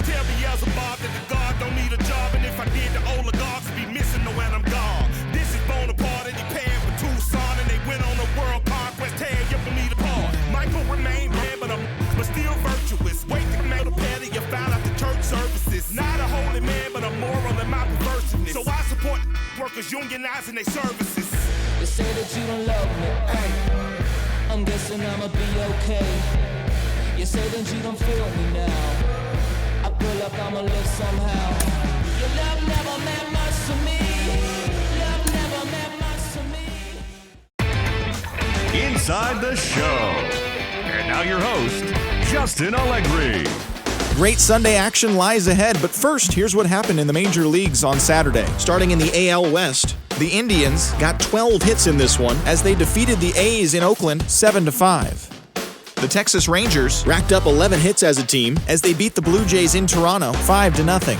Tell me as a Bob that the God don't need a job, and if I did, the oligarchs would be missing no when I'm gone. This is Bonaparte and he paired with Tucson, and they went on a world conquest. Tear you from me apart. Michael remained bad, but still virtuous. Wait to make a pair that you found out the church services. Not a holy man, but a moral in my perverseness. So I support workers unionizing their services. They say that you don't love me, I'm guessing I'ma be okay. You say that you don't feel me now. I pull up, I'ma live somehow. Your love never meant much to me. Love never meant much to me. Inside the show. And now your host, Justin Allegri. Great Sunday action lies ahead, but first, here's what happened in the major leagues on Saturday. Starting in the AL West, the Indians got 12 hits in this one as they defeated the A's in Oakland 7-5. The Texas Rangers racked up 11 hits as a team as they beat the Blue Jays in Toronto 5-0.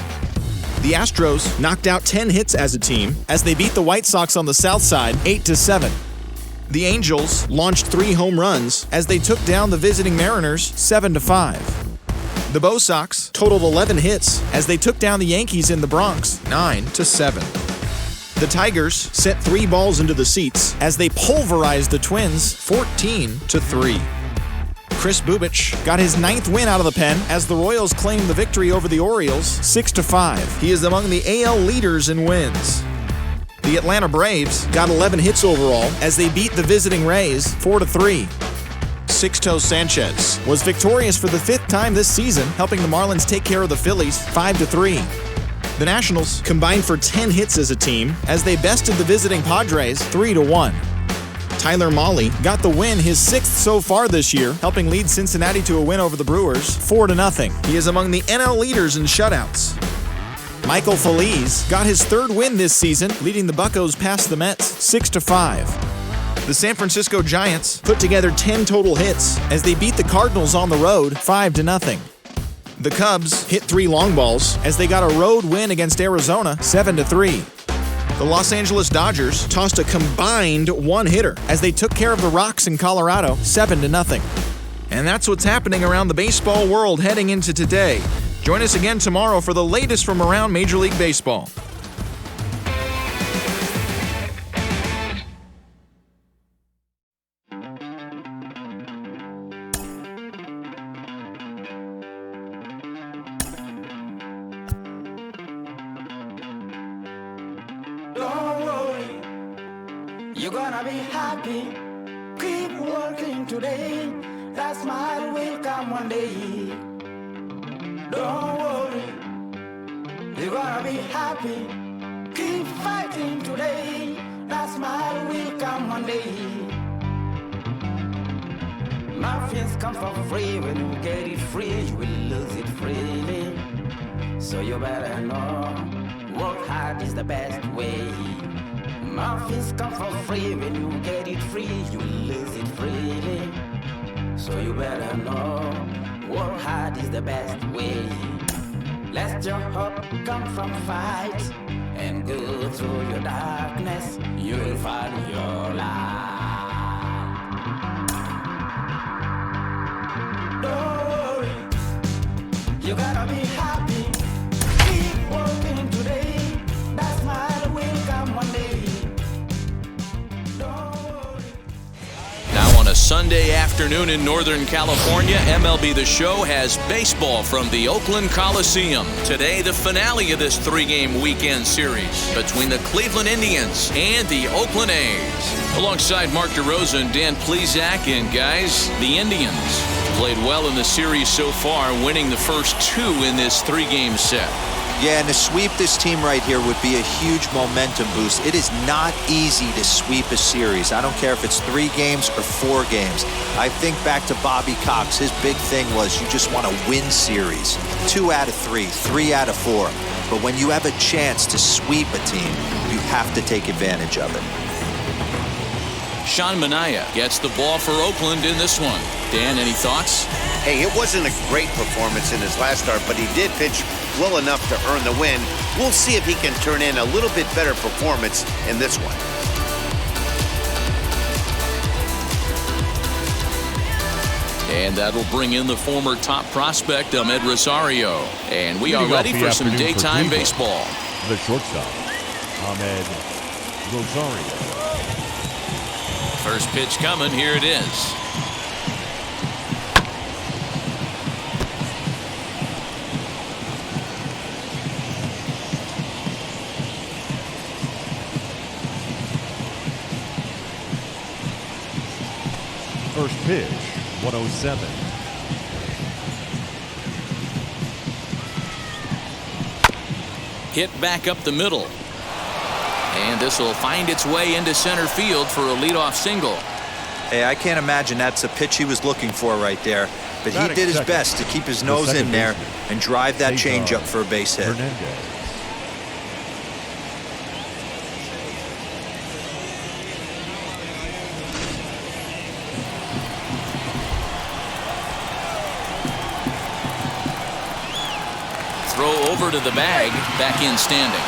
The Astros knocked out 10 hits as a team as they beat the White Sox on the South Side 8-7. The Angels launched 3 home runs as they took down the visiting Mariners 7-5. The Bo Sox totaled 11 hits as they took down the Yankees in the Bronx 9-7. The Tigers sent 3 balls into the seats as they pulverized the Twins 14-3. Chris Bubich got his 9th win out of the pen as the Royals claimed the victory over the Orioles 6-5. He is among the AL leaders in wins. The Atlanta Braves got 11 hits overall as they beat the visiting Rays 4-3. Sixto Sanchez was victorious for the 5th time this season, helping the Marlins take care of the Phillies 5-3. The Nationals combined for 10 hits as a team as they bested the visiting Padres 3-1. Tyler Mahle got the win, his 6th so far this year, helping lead Cincinnati to a win over the Brewers 4-0. He is among the NL leaders in shutouts. Michael Feliz got his 3rd win this season, leading the Buccos past the Mets 6-5. The San Francisco Giants put together 10 total hits as they beat the Cardinals on the road 5-0. The Cubs hit 3 long balls as they got a road win against Arizona 7-3. The Los Angeles Dodgers tossed a combined 1-hitter as they took care of the Rocks in Colorado 7-0. And that's what's happening around the baseball world heading into today. Join us again tomorrow for the latest from around Major League Baseball. Don't worry, you're gonna be happy. Keep working today. That smile will come one day. Don't worry, you're gonna be happy. Keep fighting today. That smile will come one day. Muffins come for free. When you get it free, you will lose it freely. So you better know, work hard is the best way. Muffins come for free. When you get it free, you will lose it freely. So you better know, work hard is the best way. Let your hope come from fight and go through your darkness. You will find your light. Don't worry, you gotta be happy. Keep working today. That smile will come one day. Don't worry. Now on a Sunday afternoon in Northern California, MLB The Show has baseball from the Oakland Coliseum. Today, the finale of this 3-game weekend series between the Cleveland Indians and the Oakland A's. Alongside Mark DeRosa and Dan Plesac, and guys, the Indians played well in the series so far, winning the first 2 in this 3-game set. Yeah, and to sweep this team right here would be a huge momentum boost. It is not easy to sweep a series. I don't care if it's 3 games or 4 games. I think back to Bobby Cox. His big thing was you just want to win series. 2 out of 3, 3 out of 4. But when you have a chance to sweep a team, you have to take advantage of it. Sean Manaea gets the ball for Oakland in this one. Dan, any thoughts? Hey, it wasn't a great performance in his last start, but he did pitch well enough to earn the win. We'll see if he can turn in a little bit better performance in this one. And that'll bring in the former top prospect, Ahmed Rosario. And we are ready for some daytime baseball. The shortstop, Ahmed Rosario. First pitch coming. Here it is. First pitch, 107. Hit back up the middle. And this will find its way into center field for a leadoff single. Hey, I can't imagine that's the pitch he was looking for right there. But he did his best to keep his nose in there and drive that changeup for a base hit. Throw over to the bag, back in standing.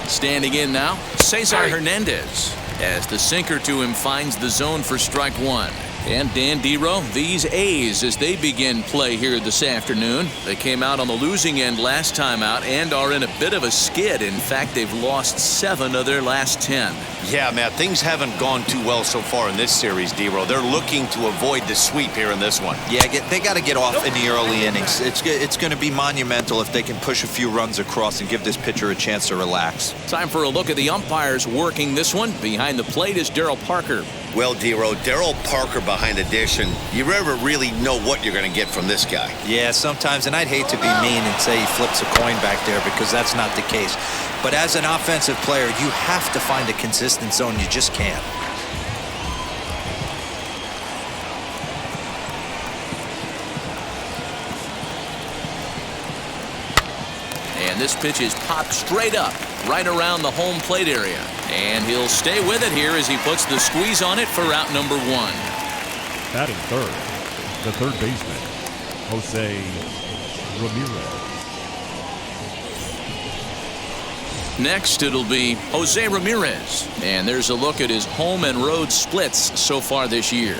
Standing in now, Cesar Hernandez, as the sinker to him finds the zone for strike one. And Dan Dero, these A's, as they begin play here this afternoon. They came out on the losing end last time out and are in a bit of a skid. In fact, they've lost 7 of their last 10. Yeah, Matt, things haven't gone too well so far in this series, Dero. They're looking to avoid the sweep here in this one. Yeah, they got to get off in the early innings. It's going to be monumental if they can push a few runs across and give this pitcher a chance to relax. Time for a look at the umpires working this one. Behind the plate is Darryl Parker. Well, Dero, Darryl Parker behind the dish, and you never really know what you're going to get from this guy. Yeah, sometimes, and I'd hate to be mean and say he flips a coin back there because that's not the case. But as an offensive player, you have to find a consistent zone. You just can't. And this pitch is popped straight up, right around the home plate area. And he'll stay with it here as he puts the squeeze on it for out number 1. Batting third, the third baseman, Jose Ramirez. Next, it'll be Jose Ramirez. And there's a look at his home and road splits so far this year.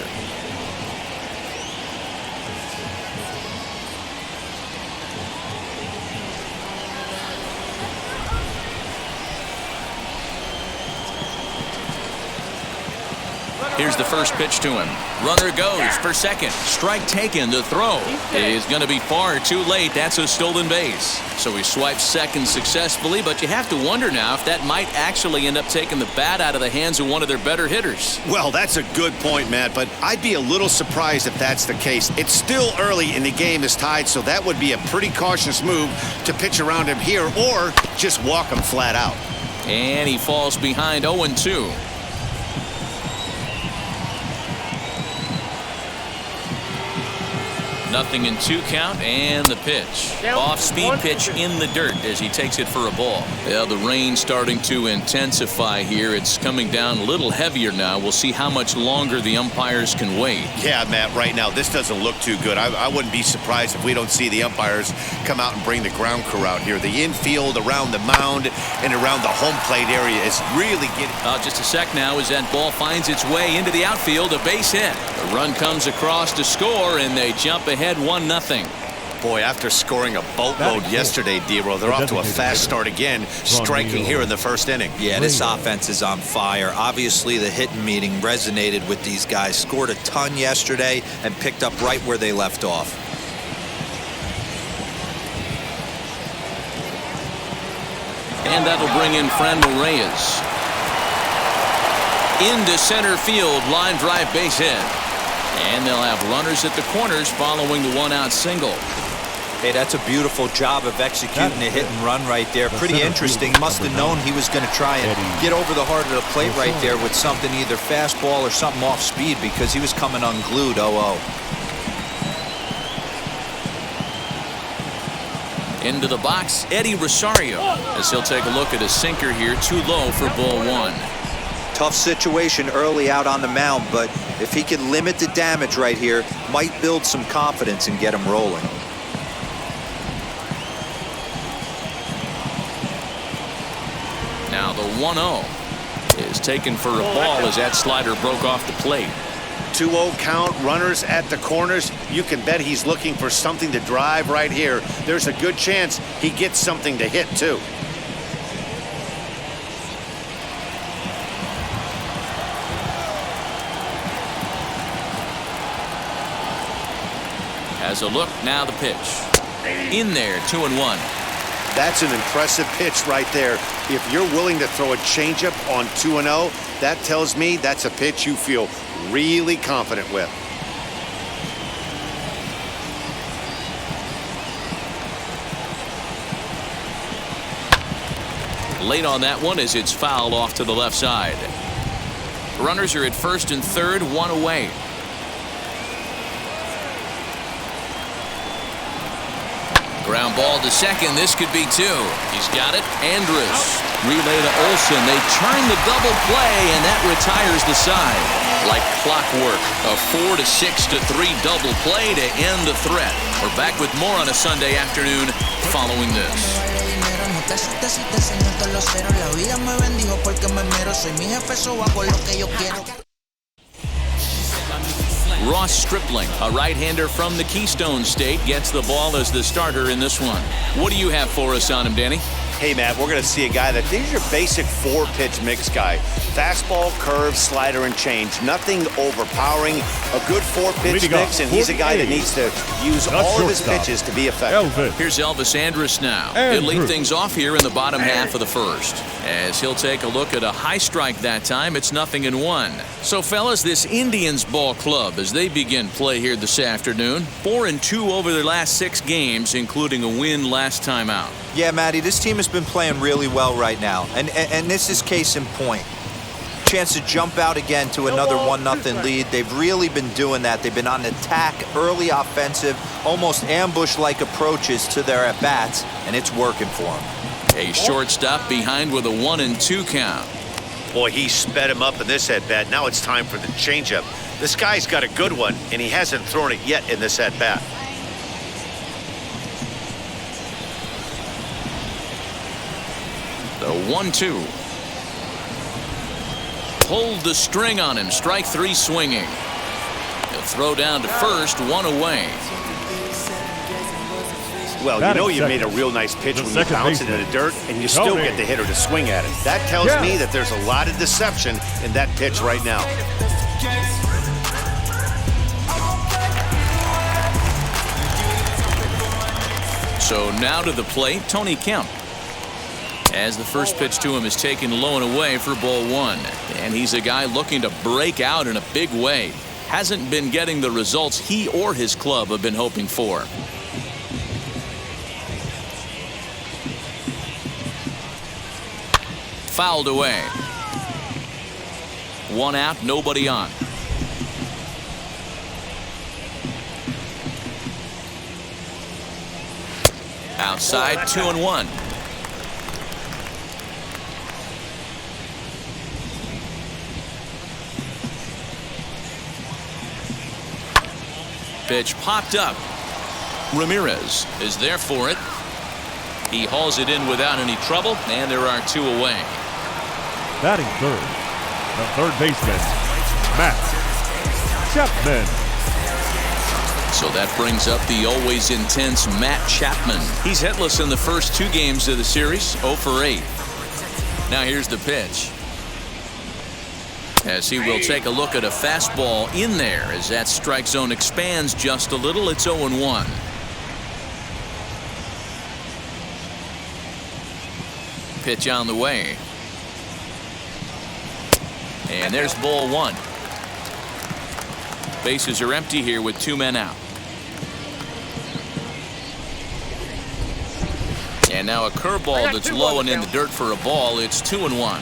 Here's the first pitch to him. Runner goes for second. Strike taken. The throw is going to be far too late. That's a stolen base. So he swipes second successfully, but you have to wonder now if that might actually end up taking the bat out of the hands of one of their better hitters. Well, that's a good point, Matt, but I'd be a little surprised if that's the case. It's still early and the game is tied, so that would be a pretty cautious move to pitch around him here or just walk him flat out. And he falls behind 0-2. Nothing in 2 count, and the pitch. Off-speed pitch in the dirt as he takes it for a ball. Yeah, the rain starting to intensify here. It's coming down a little heavier now. We'll see how much longer the umpires can wait. Yeah, Matt, right now this doesn't look too good. I wouldn't be surprised if we don't see the umpires come out and bring the ground crew out here. The infield, around the mound, and around the home plate area is really getting... Just a sec now as that ball finds its way into the outfield, a base hit. The run comes across to score, and they jump ahead 1-0. Boy, after scoring a boatload yesterday, Dero, they're off to a fast start again, striking here in the first inning. Yeah, this offense is on fire. Obviously, the hitting meeting resonated with these guys. Scored a ton yesterday and picked up right where they left off. And that'll bring in Franmil Reyes. Into center field, line drive base hit. And they'll have runners at the corners following the 1-out single. Hey, that's a beautiful job of executing a hit and run right there. Pretty interesting. Must have known he was going to try and get over the heart of the plate right there with something, either fastball or something off speed, because he was coming unglued 0-0. Into the box, Eddie Rosario, as he'll take a look at a sinker here, too low for ball 1. Tough situation early out on the mound, but if he can limit the damage right here, might build some confidence and get him rolling. 1-0 is taken for a ball as that slider broke off the plate. 2-0 count, runners at the corners. You can bet he's looking for something to drive right here. There's a good chance he gets something to hit, too. As a look, now the pitch. In there, 2-1. That's an impressive pitch right there. If you're willing to throw a changeup on 2-0, that tells me that's a pitch you feel really confident with. Late on that one as it's fouled off to the left side. Runners are at first and third, 1 away. Ground ball to second. This could be 2. He's got it. Andrus. Relay to Olsen. They turn the double play, and that retires the side. Like clockwork, a 4-6-3 double play to end the threat. We're back with more on a Sunday afternoon following this. Ross Stripling, a right-hander from the Keystone State, gets the ball as the starter in this one. What do you have for us on him, Danny? Hey, Matt, we're going to see a guy that is your basic 4-pitch mix guy. Fastball, curve, slider, and change. Nothing overpowering. A good 4-pitch mix, and he's a guy that needs to use all of his pitches to be effective. Here's Elvis Andrus now. He'll lead things off here in the bottom half of the first. As he'll take a look at a high strike that time, it's 0-1. So, fellas, this Indians ball club, as they begin play here this afternoon, 4-2 over their last 6 games, including a win last time out. Yeah, Matty, this team has been playing really well right now, and this is case in point. Chance to jump out again to another 1-0 lead. They've really been doing that. They've been on attack, early offensive, almost ambush-like approaches to their at-bats, and it's working for them. A shortstop behind with a 1-2 count. Boy, he sped him up in this at-bat. Now it's time for the changeup. This guy's got a good one, and he hasn't thrown it yet in this at-bat. The 1-2. Pulled the string on him. Strike 3 swinging. He'll throw down to first, 1 away. Well, you know you made a real nice pitch when you bounce it in the dirt, and you still get the hitter to swing at it. That tells me that there's a lot of deception in that pitch right now. So now to the plate, Tony Kemp. As the first pitch to him is taken low and away for ball 1. And he's a guy looking to break out in a big way. Hasn't been getting the results he or his club have been hoping for. Fouled away. 1 out, nobody on. Outside, 2-1. Pitch popped up. Ramirez is there for it. He hauls it in without any trouble, and there are 2 away. Batting third, the third baseman, Matt Chapman. So that brings up the always intense Matt Chapman. He's hitless in the first 2 games of the series, 0 for 8. Now here's the pitch. As he will take a look at a fastball in there as that strike zone expands just a little. It's 0-1. Pitch on the way. And there's ball 1. Bases are empty here with 2 men out. And now a curveball that's low and in the dirt for a ball. It's 2-1.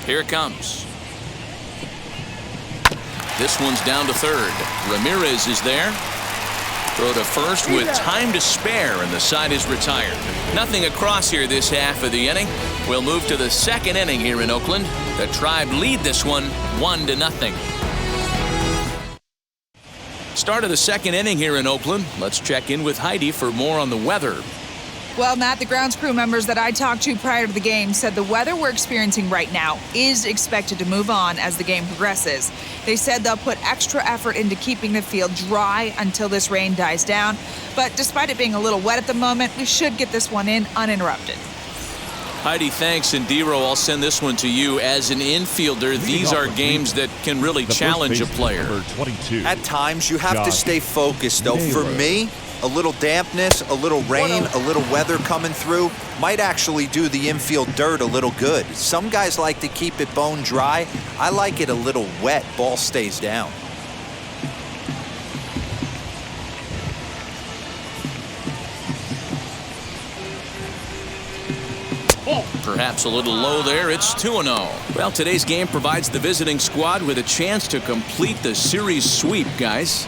Here it comes. This one's down to third. Ramirez is there. Throw to first with time to spare, and the side is retired. Nothing across here this half of the inning. We'll move to the second inning here in Oakland. The Tribe lead this one 1-0. Start of the second inning here in Oakland. Let's check in with Heidi for more on the weather. Well, Matt, the grounds crew members that I talked to prior to the game said the weather we're experiencing right now is expected to move on as the game progresses. They said they'll put extra effort into keeping the field dry until this rain dies down. But despite it being a little wet at the moment, we should get this one in uninterrupted. Heidi, thanks. And Dero, I'll send this one to you. As an infielder, these are games that can really challenge a player. At times, you have to stay focused, though. For me, a little dampness, a little rain, a little weather coming through might actually do the infield dirt a little good. Some guys like to keep it bone dry. I like it a little wet. Ball stays down. Perhaps a little low there. It's 2-0. Well, today's game provides the visiting squad with a chance to complete the series sweep, guys.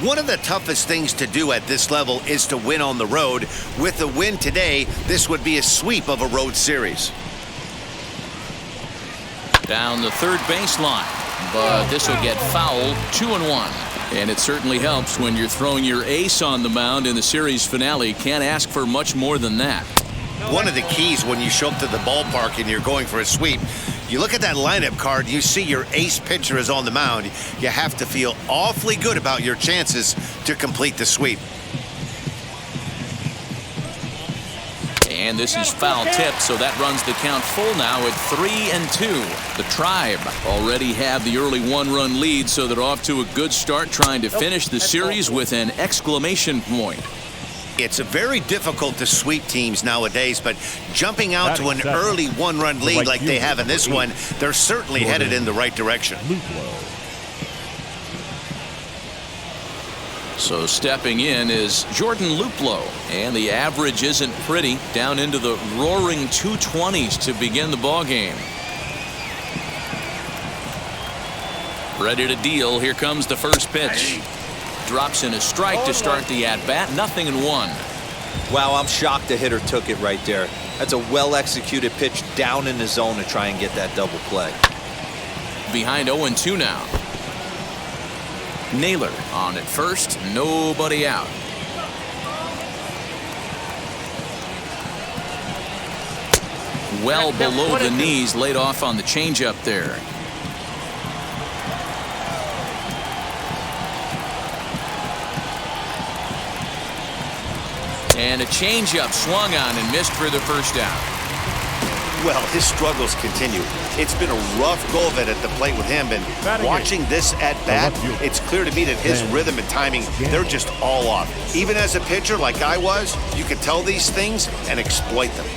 One of the toughest things to do at this level is to win on the road. With the win today, this would be a sweep of a road series. Down the third baseline, but this will get fouled. 2-1. And it certainly helps when you're throwing your ace on the mound in the series finale. Can't ask for much more than that. One of the keys when you show up to the ballpark and you're going for a sweep, you look at that lineup card, you see your ace pitcher is on the mound. You have to feel awfully good about your chances to complete the sweep. And this is foul tip, so that runs the count full now at 3-2. The Tribe already have the early one-run lead, so they're off to a good start trying to finish the series with an exclamation point. It's very difficult to sweep teams nowadays, but jumping out to an early one-run lead like they have in this one, they're certainly headed in the right direction. So stepping in is Jordan Luplow, and the average isn't pretty, down into the roaring 220s to begin the ball game. Ready to deal. Here comes the first pitch. Drops in a strike to start the at-bat. 0-1. Wow, I'm shocked the hitter took it right there. That's a well-executed pitch down in the zone to try and get that double play. Behind 0-2 now. Naylor on at first. Nobody out. Well below the knees, laid off on the changeup there. And a changeup swung on and missed for the first down. Well, his struggles continue. It's been a rough go of it at the plate with him, and watching this at bat, it's clear to me that his rhythm and timing, they're just all off. Even as a pitcher like I was, you can tell these things and exploit them.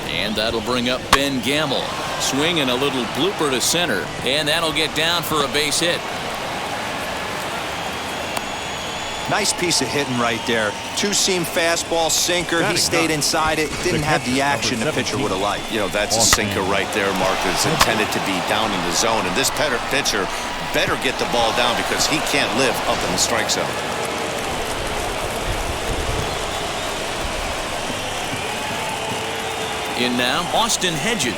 And that'll bring up Ben Gamble. Swinging a little blooper to center. And that'll get down for a base hit. Nice piece of hitting right there. Two-seam fastball, sinker. He stayed inside it. Didn't have the action the pitcher would have liked. You know, that's a sinker right there, Mark. It's intended to be down in the zone. And this pitcher better get the ball down because he can't live up in the strike zone. In now, Austin Hedges,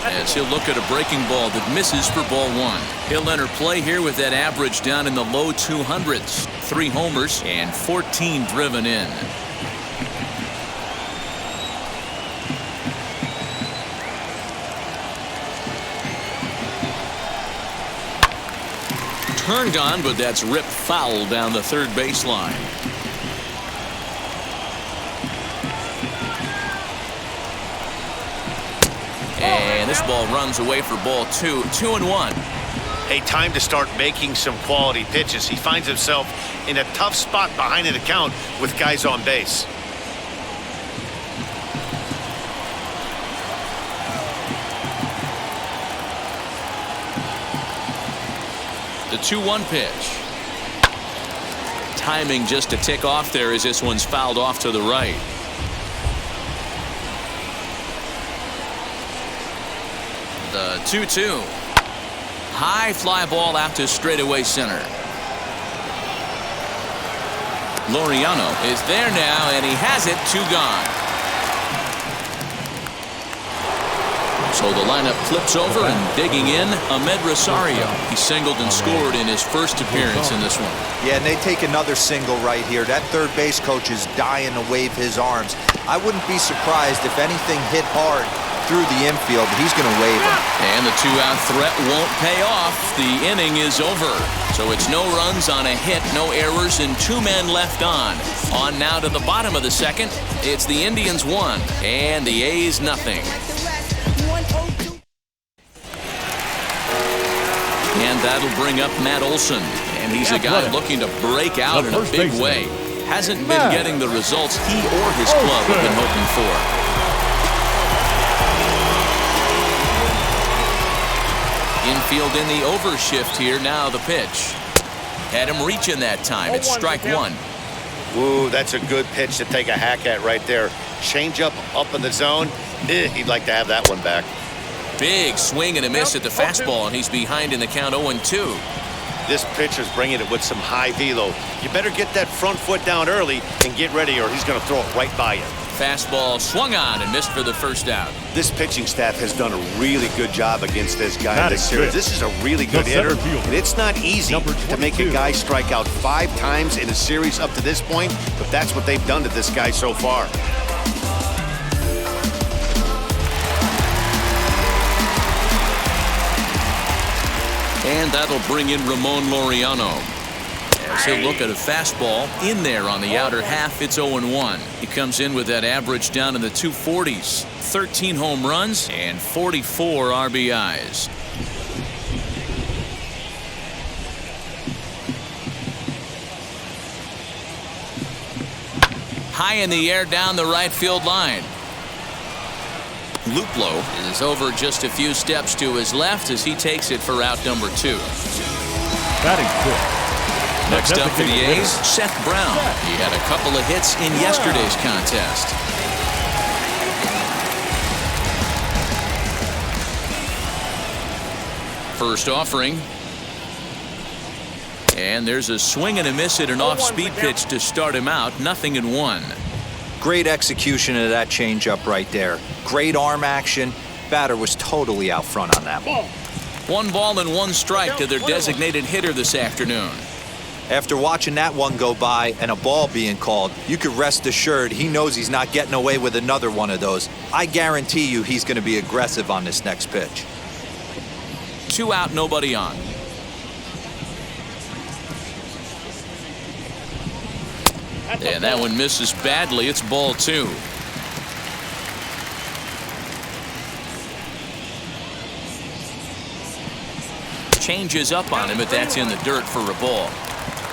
as he'll look at a breaking ball that misses for ball one. He'll enter play here with that average down in the low 200s. 3 homers and 14 driven in. Turned on, but that's ripped foul down the third baseline. And this ball runs away for ball 2. 2-1. Hey, time to start making some quality pitches. He finds himself in a tough spot behind an account with guys on base. The 2-1 pitch. Timing just a tick off there as this one's fouled off to the right. The 2-2. High fly ball out to straightaway center. Laureano is there now, and he has it. 2 gone. So the lineup flips over and digging in, Ahmed Rosario. He singled and scored in his first appearance in this one. Yeah, and they take another single right here. That third base coach is dying to wave his arms. I wouldn't be surprised if anything hit hard through the infield. He's going to wave him. And the two-out threat won't pay off. The inning is over. So it's no runs on a hit, no errors, and 2 men left on. On now to the bottom of the second. It's the Indians 1 and the A's nothing. And that'll bring up Matt Olson. And he's a guy looking to break out in a big way. Hasn't been getting the results he or his club have been hoping for. Infield in the overshift here. Now the pitch. Had him reaching that time. It's strike one. Ooh, that's a good pitch to take a hack at right there. Change up in the zone. He'd like to have that one back. Big swing and a miss at the fastball, and he's behind in the count 0-2. This pitcher's bringing it with some high velo. You better get that front foot down early and get ready, or he's going to throw it right by you. Fastball swung on and missed for the first out. This pitching staff has done a really good job against this guy in this series. This is a really good hitter, and it's not easy to make a guy strike out 5 times in a series up to this point, but that's what they've done to this guy so far. And that'll bring in Ramon Laureano. As he'll look at a fastball in there on the outer half. It's 0-1. He comes in with that average down in the 240s. 13 home runs and 44 RBIs. High in the air down the right field line. Luplo is over just a few steps to his left as he takes it for out number 2. Batting fifth. Next up for the A's, Seth Brown. He had a couple of hits in yesterday's contest. First offering. And there's a swing and a miss at an off-speed pitch to start him out. 0-1. Great execution of that changeup right there. Great arm action. Batter was totally out front on that one. 1 ball and 1 strike to their designated hitter this afternoon. After watching that one go by and a ball being called, you could rest assured he knows he's not getting away with another one of those. I guarantee you he's going to be aggressive on this next pitch. 2 out, nobody on. And that one misses badly. It's ball 2. Changes up on him, but that's in the dirt for a ball.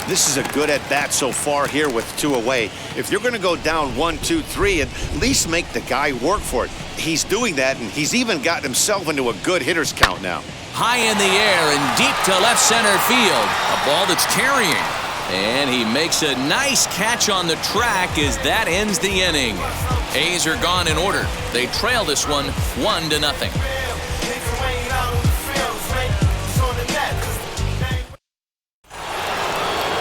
This is a good at-bat so far here with 2 away. If you're going to go down 1, 2, 3, at least make the guy work for it. He's doing that, and he's even gotten himself into a good hitter's count now. High in the air and deep to left center field. A ball that's carrying. And he makes a nice catch on the track as that ends the inning. A's are gone in order. They trail this one 1-0.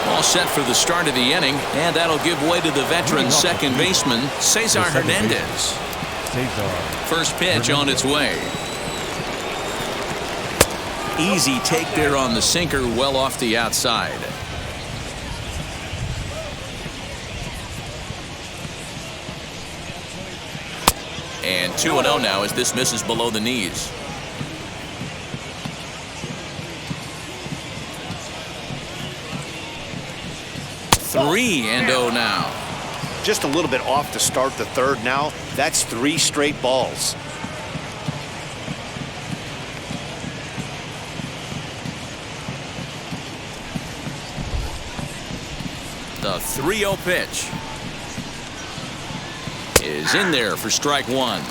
All set for the start of the inning, and that'll give way to the veteran second baseman, Cesar Hernandez. First pitch on its way. Easy take there on the sinker, well off the outside. And 2-0 now as this misses below the knees. Three and 0 now. Just a little bit off to start the third now. That's 3 straight balls. The 3-0 pitch is in there for strike 1.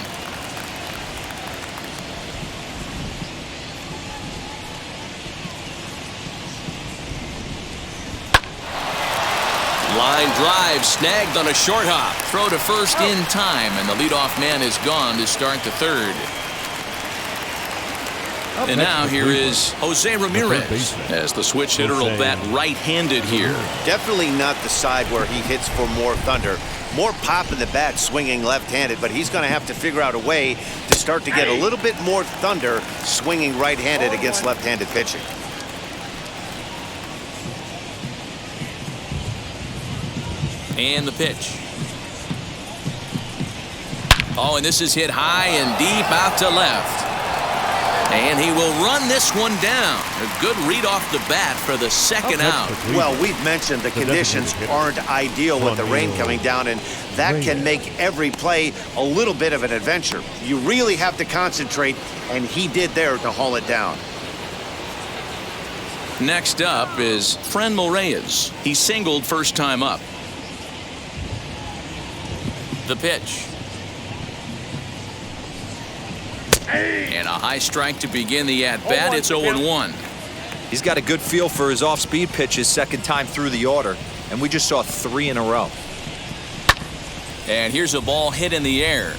Line drive snagged on a short hop. Throw to first in time, and the leadoff man is gone to start the third. And now here is Jose Ramirez as the switch hitter will bat right-handed here. Definitely not the side where he hits for more thunder. More pop in the bat swinging left-handed, but he's going to have to figure out a way to start to get a little bit more thunder swinging right-handed against left-handed pitching. And the pitch. Oh, and this is hit high and deep out to left. And he will run this one down. A good read off the bat for the second out. Well, we've mentioned the conditions aren't ideal with the rain coming down, and that can make every play a little bit of an adventure. You really have to concentrate, and he did there to haul it down. Next up is Franmil Reyes. He singled first time up. The pitch. And a high strike to begin the at-bat. It's 0-1. He's got a good feel for his off-speed pitches second time through the order, and we just saw 3 in a row. And here's a ball hit in the air.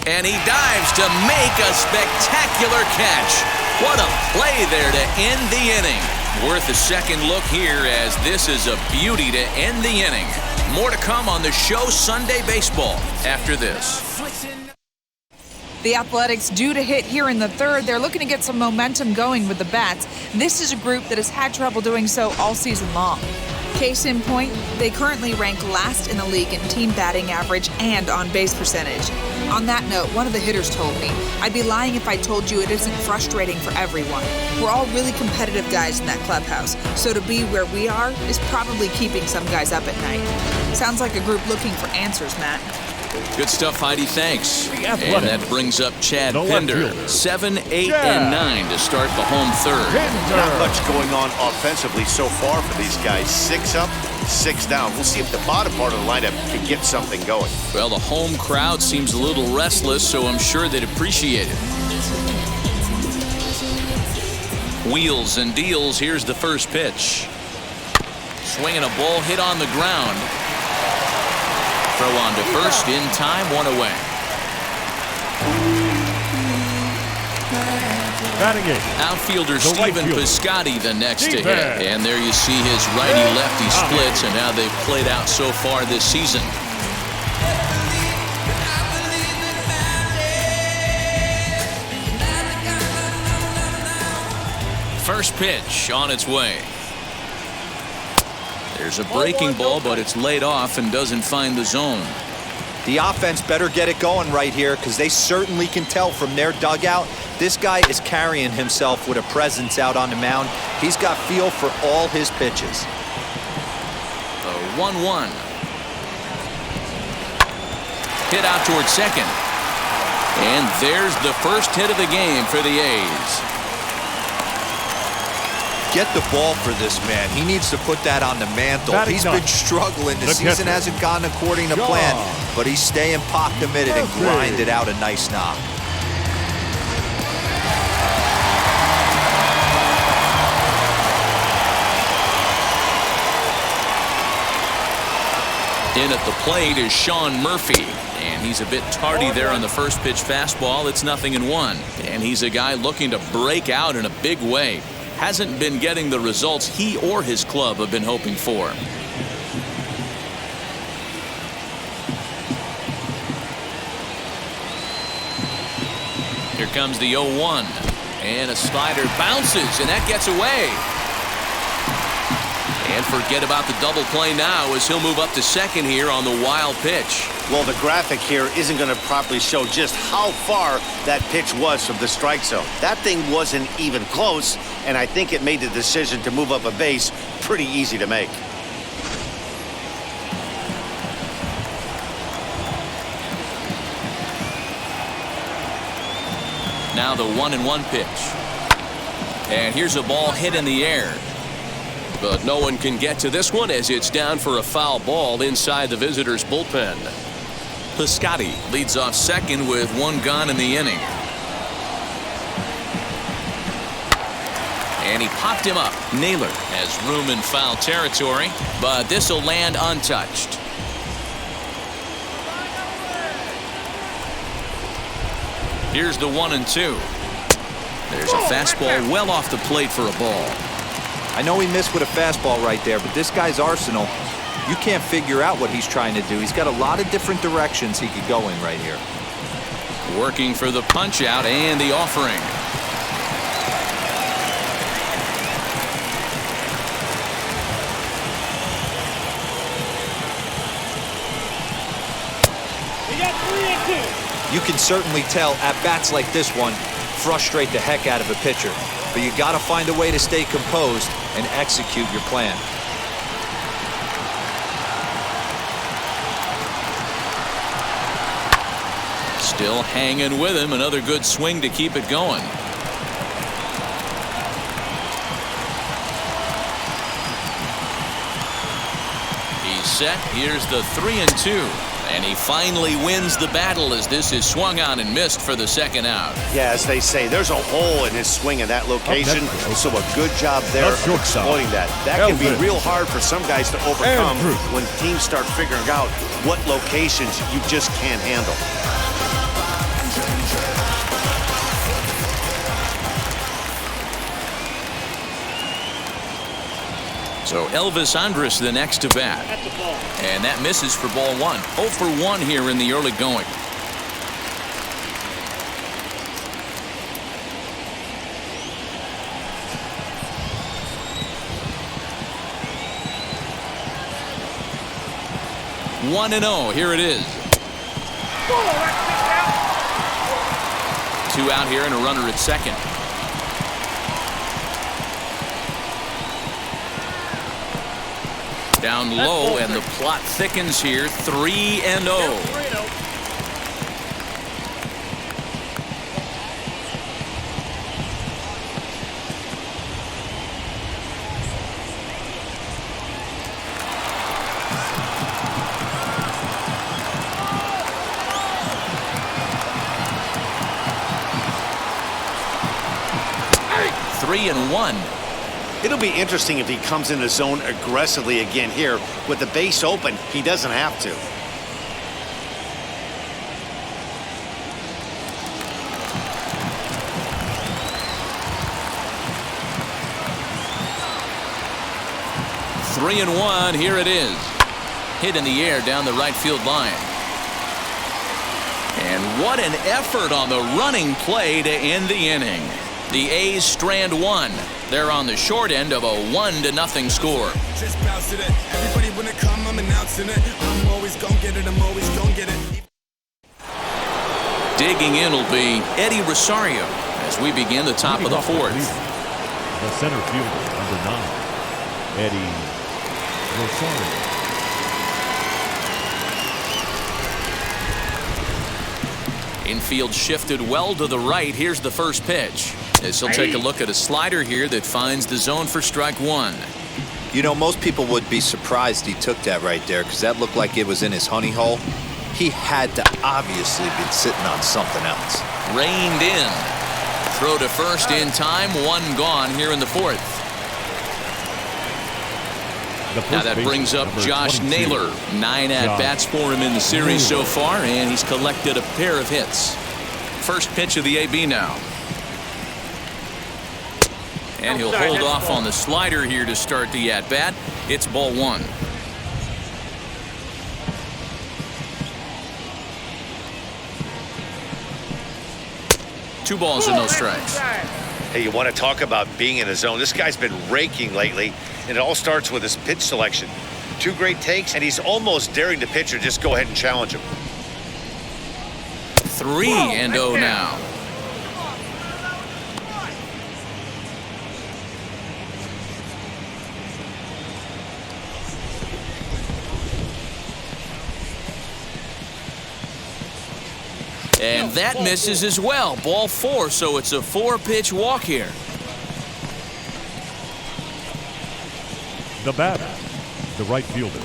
And he dives to make a spectacular catch. What a play there to end the inning. Worth a second look here, as this is a beauty to end the inning. More to come on the show Sunday Baseball after this. The Athletics due to hit here in the third. They're looking to get some momentum going with the bats. This is a group that has had trouble doing so all season long. Case in point, they currently rank last in the league in team batting average and on-base percentage. On that note, one of the hitters told me, "I'd be lying if I told you it isn't frustrating for everyone. We're all really competitive guys in that clubhouse, so to be where we are is probably keeping some guys up at night." Sounds like a group looking for answers, Matt. Good stuff, Heidi. Thanks. And that brings up Chad Pinder. 7, 8, and 9 to start the home third. Not much going on offensively so far for these guys. 6 up, 6 down. We'll see if the bottom part of the lineup can get something going. Well, the home crowd seems a little restless, so I'm sure they'd appreciate it. Wheels and deals. Here's the first pitch. Swinging a ball hit on the ground. Throw on to first in time, 1 away. Batting eight. Outfielder Stephen Piscotty the next to hit. And there you see his righty-lefty splits and how they've played out so far this season. First pitch on its way. There's a breaking ball, but it's laid off and doesn't find the zone. The offense better get it going right here, because they certainly can tell from their dugout this guy is carrying himself with a presence out on the mound. He's got feel for all his pitches. The 1-1. Hit out towards second. And there's the first hit of the game for the A's. Get the ball for this man. He needs to put that on the mantle. He's been struggling. The season hasn't gone according to plan, but he's staying pot committed and grinded out a nice knock. In at the plate is Sean Murphy, and he's a bit tardy there on the first pitch fastball. It's 0-1, and he's a guy looking to break out in a big way. Hasn't been getting the results he or his club have been hoping for. Here comes the 0-1, and a slider bounces, and that gets away. And forget about the double play now, as he'll move up to second here on the wild pitch. Well, the graphic here isn't going to properly show just how far that pitch was from the strike zone. That thing wasn't even close, and I think it made the decision to move up a base pretty easy to make. Now the 1-1 pitch. And here's a ball hit in the air. But no one can get to this one, as it's down for a foul ball inside the visitors' bullpen. Piscotty leads off second with 1 gone in the inning. And he popped him up. Naylor has room in foul territory, but this will land untouched. Here's the 1-2. There's a fastball well off the plate for a ball. I know he missed with a fastball right there, but this guy's arsenal, You can't figure out what he's trying to do. He's got a lot of different directions he could go in right here. Working for the punch out and the offering. You can certainly tell at-bats like this one frustrate the heck out of a pitcher. But you got to find a way to stay composed and execute your plan. Still hanging with him. Another good swing to keep it going. He's set. Here's the 3-2. And he finally wins the battle as this is swung on and missed for the second out. Yeah, as they say, there's a hole in his swing in that location, so a good job there of exploiting that. That can be real hard for some guys to overcome when teams start figuring out what locations you just can't handle. So Elvis Andrus the next to bat. And that misses for ball one. 0 for 1 here in the early going. One and 0. Here it is. 2 out here and a runner at second. Down low, and the plot thickens here. 3-0. Three and 1. It'll be interesting if he comes in the zone aggressively again here. With the base open, he doesn't have to. Three and 1. Here it is. Hit in the air down the right field line. And what an effort on the running play to end the inning. The A's strand one. They're on the short end of a 1-0 score. Just bounce it. Everybody wanna come, I'm announcing it. I'm always gonna get it, I'm always gonna get it. Digging in will be Eddie Rosario as we begin the top of the fourth. The center fielder, number 9, Eddie Rosario. Infield shifted well to the right. Here's the first pitch. As he'll take a look at a slider here that finds the zone for strike one. You know, most people would be surprised he took that right there because that looked like it was in his honey hole. He had to obviously be sitting on something else. Reined in. Throw to first in time. One gone here in the fourth. Now that brings up Josh Naylor. 9 at-bats for him in the series so far, and he's collected a pair of hits. First pitch of the AB now. And he'll hold off on the slider here to start the at-bat. It's ball one. Two balls and no strikes. Hey, you want to talk about being in a zone? This guy's been raking lately, and it all starts with his pitch selection. 2 great takes, and he's almost daring the pitcher just go ahead and challenge him. 3-0 now. And that misses as well. Ball 4, so it's a 4-pitch walk here. The batter, the right fielder.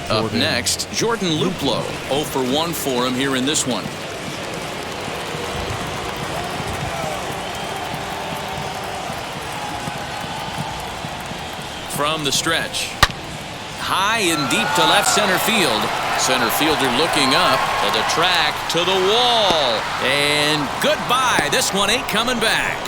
Up next, Jordan Luplow. 0 for 1 for him here in this one. From the stretch. High and deep to left center field. Center fielder looking up to the track, to the wall. And goodbye. This one ain't coming back.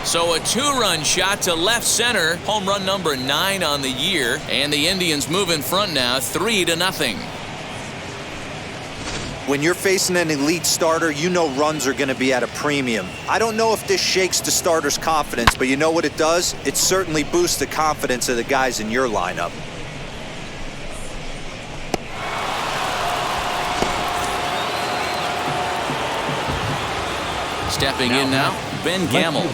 So a 2-run shot to left center, home run number 9 on the year, and the Indians move in front now 3-0. When you're facing an elite starter, you know runs are going to be at a premium. I don't know if this shakes the starter's confidence, but you know what it does? It certainly boosts the confidence of the guys in your lineup. Stepping in now, Ben Gamble.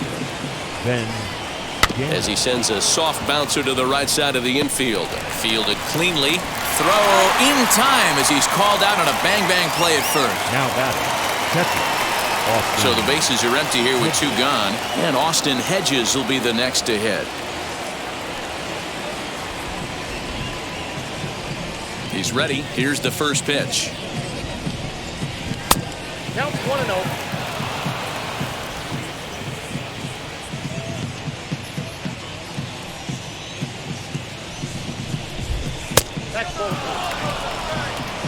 As he sends a soft bouncer to the right side of the infield. Fielded cleanly. Throw in time as he's called out on a bang-bang play at first. Now So the bases are empty here with 2 gone. And Austin Hedges will be the next to hit. He's ready. Here's the first pitch. Count's 1-0.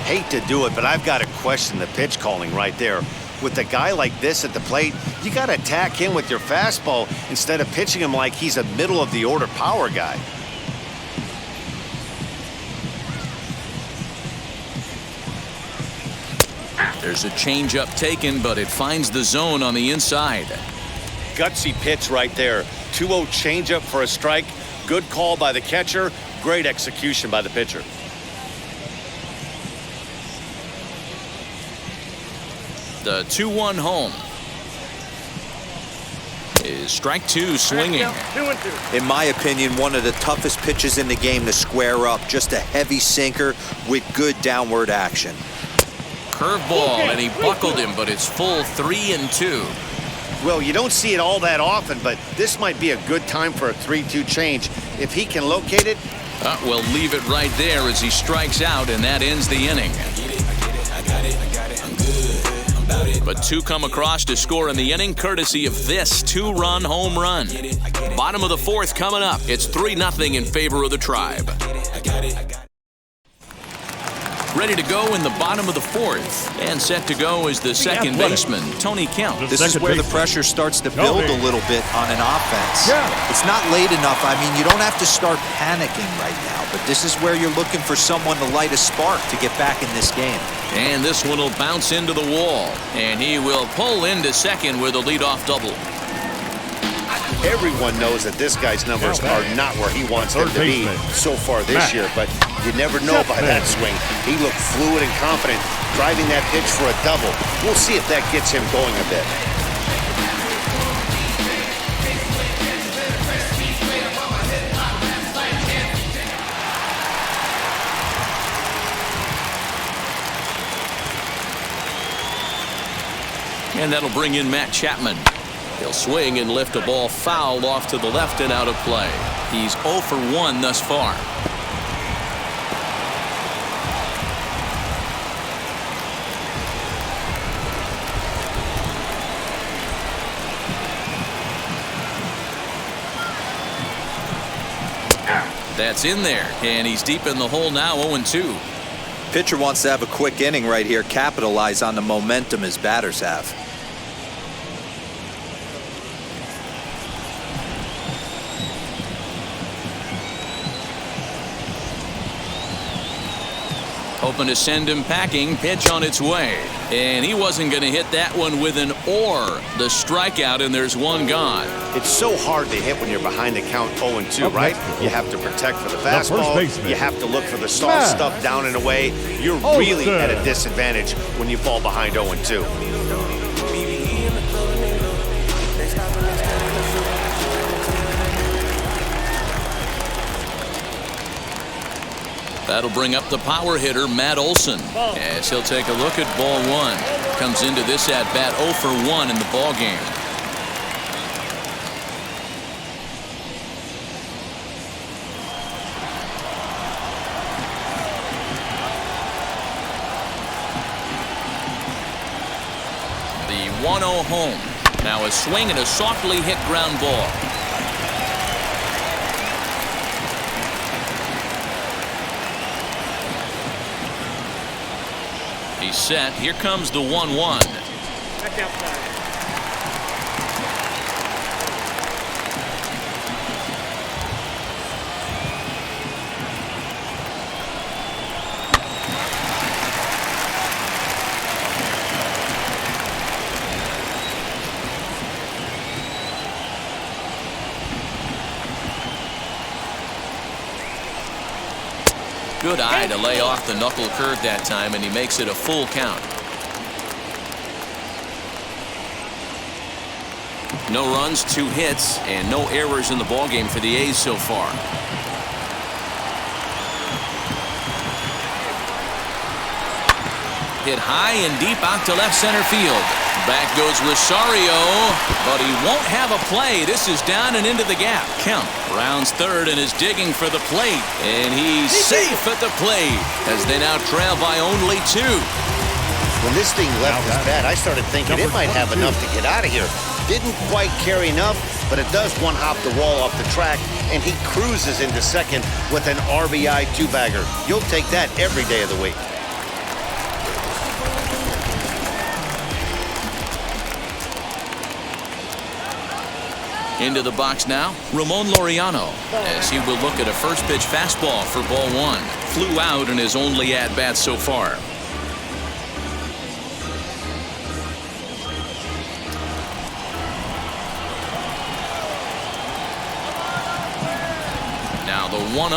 Hate to do it, but I've got to question the pitch calling right there. With a guy like this at the plate, you got to attack him with your fastball instead of pitching him like he's a middle-of-the-order power guy. There's a changeup taken, but it finds the zone on the inside. Gutsy pitch right there. 2-0 changeup for a strike. Good call by the catcher. Great execution by the pitcher. The 2-1 home is strike 2 swinging. 2-2. In my opinion, one of the toughest pitches in the game to square up. Just a heavy sinker with good downward action. Curveball, and he buckled him, but it's full 3-2. Well, you don't see it all that often, but this might be a good time for a 3-2 change. If he can locate it. We'll leave it right there as he strikes out, and that ends the inning. But 2 come across to score in the inning, courtesy of this 2-run home run. Bottom of the 4th coming up. It's 3-0 in favor of the Tribe. Ready to go in the bottom of the 4th. And set to go is the second baseman, Tony Kemp. This is where the pressure starts to build a little bit on an offense. It's not late enough. I mean, you don't have to start panicking right now, but this is where you're looking for someone to light a spark to get back in this game. And this one will bounce into the wall. And he will pull into second with a leadoff double. Everyone knows that this guy's numbers are not where he wants them to be so far this year, but you never know by that swing. He looked fluid and confident, driving that pitch for a double. We'll see if that gets him going a bit. And that'll bring in Matt Chapman. He'll swing and lift a ball foul off to the left and out of play. He's 0 for 1 thus far. That's in there, and he's deep in the hole now, 0-2. Pitcher wants to have a quick inning right here, capitalize on the momentum his batters have. Hoping to send him packing. Pitch on its way. And he wasn't going to hit that one with an or. The strikeout, and there's 1 gone. It's so hard to hit when you're behind the count 0-2, right? You have to protect for the fastball. You have to look for the soft stuff down and away. You're really at a disadvantage when you fall behind 0-2. That'll bring up the power hitter, Matt Olson, as he'll take a look at ball 1. Comes into this at-bat 0 for 1 in the ball game. The 1-0 home. Now a swing and a softly hit ground ball. He's set. Here comes the 1-1. Back outside. Good eye to lay off the knuckle curve that time, and he makes it a full count. No runs, 2 hits, and no errors in the ballgame for the A's so far. Hit high and deep out to left center field. Back goes Rosario, but he won't have a play. This is down and into the gap. Kemp rounds third and is digging for the plate, and he's safe at the plate as they now trail by only 2. When this thing left his bat, I started thinking it might have enough to get out of here. Didn't quite carry enough, but it does one-hop the wall off the track, and he cruises into second with an RBI 2-bagger. You'll take that every day of the week. Into the box now, Ramon Laureano, as he will look at a first pitch fastball for ball 1. Flew out in his only at-bat so far. Now the 1-0.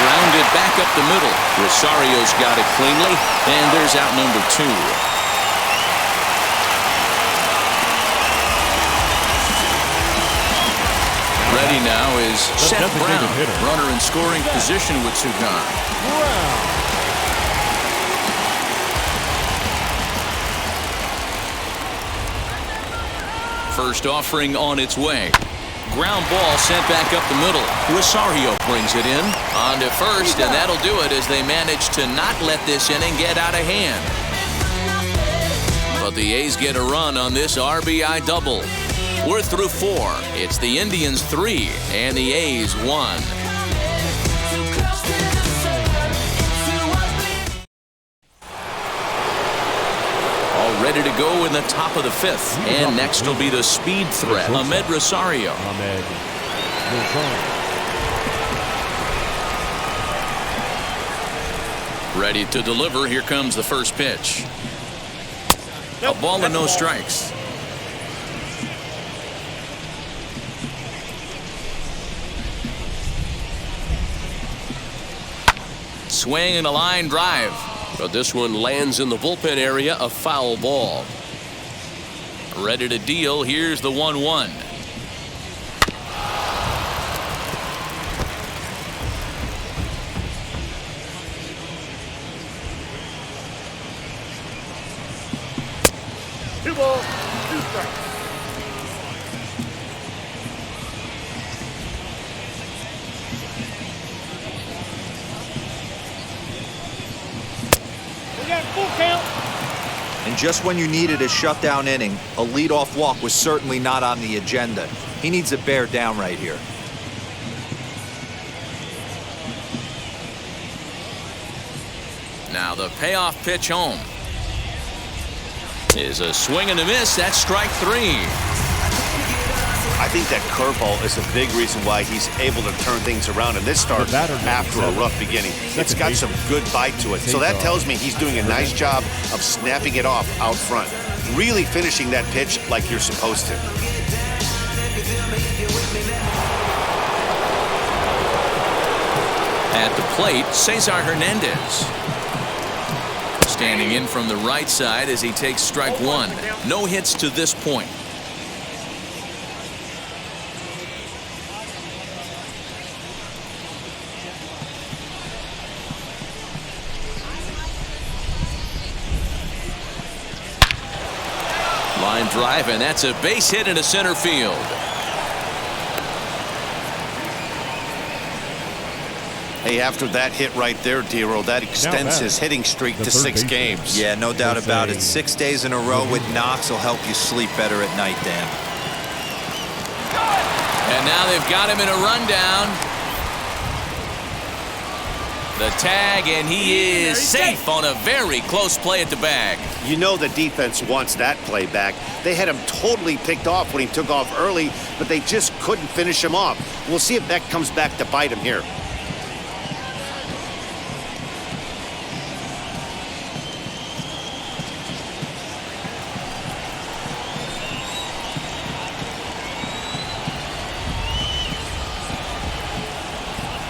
Grounded back up the middle. Rosario's got it cleanly, and there's out number 2. Ready now is Seth Brown. Runner in scoring position with 2 gone. First offering on its way. Ground ball sent back up the middle. Rosario brings it in on to first, and that'll do it as they manage to not let this inning get out of hand. But the A's get a run on this RBI double. We're through 4. It's the Indians 3 and the A's 1. All ready to go in the top of the 5th. And next will be the speed threat, Ahmed Rosario. Ready to deliver. Here comes the first pitch. A ball and no strikes. Swing and a line drive, but this one lands in the bullpen area, a foul ball. Ready to deal. Here's the 1-1. Two balls, 2 strikes. And just when you needed a shutdown inning, a leadoff walk was certainly not on the agenda. He needs to bear down right here. Now the payoff pitch home is a swing and a miss. That's strike 3. I think that curveball is a big reason why he's able to turn things around in this start after a rough beginning. It's got some good bite to it. So that tells me he's doing a nice job of snapping it off out front. Really finishing that pitch like you're supposed to. At the plate, Cesar Hernandez. Standing in from the right side as he takes strike 1. No hits to this point. Line drive, and that's a base hit into center field. Hey, after that hit right there, Dero, that extends his hitting streak to 6 games. Yeah, no doubt about it. 6 days in a row with knocks will help you sleep better at night, Dan. And now they've got him in a rundown. The tag, and he is safe on a very close play at the bag. You know the defense wants that play back. They had him totally picked off when he took off early, but they just couldn't finish him off. We'll see if that comes back to bite him here.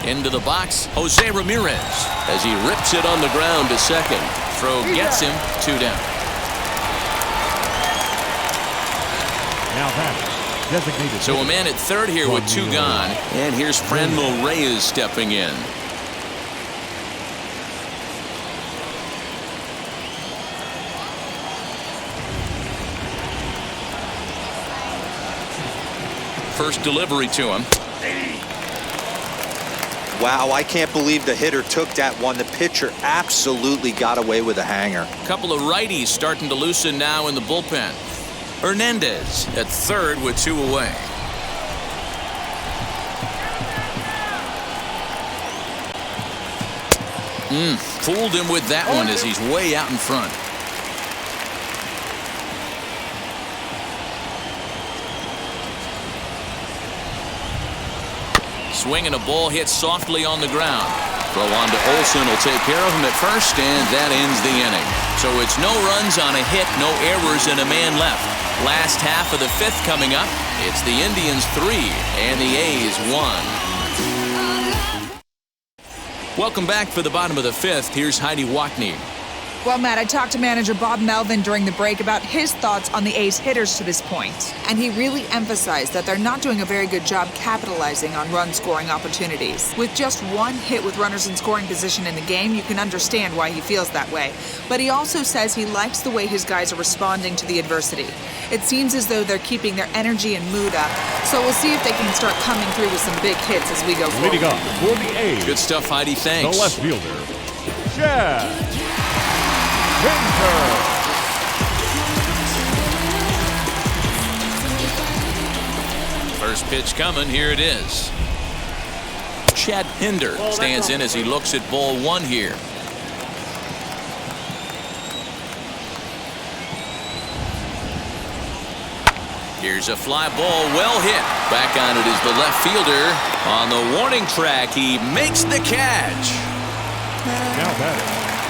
Into the box, Jose Ramirez, as he rips it on the ground to second. Throw gets him, 2 down. Now that designated. So a man at third here with 2 gone. And here's Franmil Reyes stepping in. First delivery to him. Wow, I can't believe the hitter took that one. The pitcher absolutely got away with a hanger. Couple of righties starting to loosen now in the bullpen. Hernandez at third with 2 away. Fooled him with that one as he's way out in front. Swing and a ball hit softly on the ground. Throw on to Olsen will take care of him at first, and that ends the inning. So it's no runs on a hit, no errors, and a man left. Last half of the 5th coming up. It's the Indians 3 and the A's 1. Welcome back for the bottom of the 5th. Here's Heidi Wackney. Well, Matt, I talked to manager Bob Melvin during the break about his thoughts on the A's hitters to this point, and he really emphasized that they're not doing a very good job capitalizing on run-scoring opportunities. With just 1 hit with runners in scoring position in the game, you can understand why he feels that way. But he also says he likes the way his guys are responding to the adversity. It seems as though they're keeping their energy and mood up, so we'll see if they can start coming through with some big hits as we go forward. Leading up for the A's. Good stuff, Heidi. Thanks. The left fielder, Chad Pinter. First pitch coming. Here it is. Chad Pinder stands in as he looks at ball 1 here. Here's a fly ball, well hit. Back on it is the left fielder. On the warning track, he makes the catch.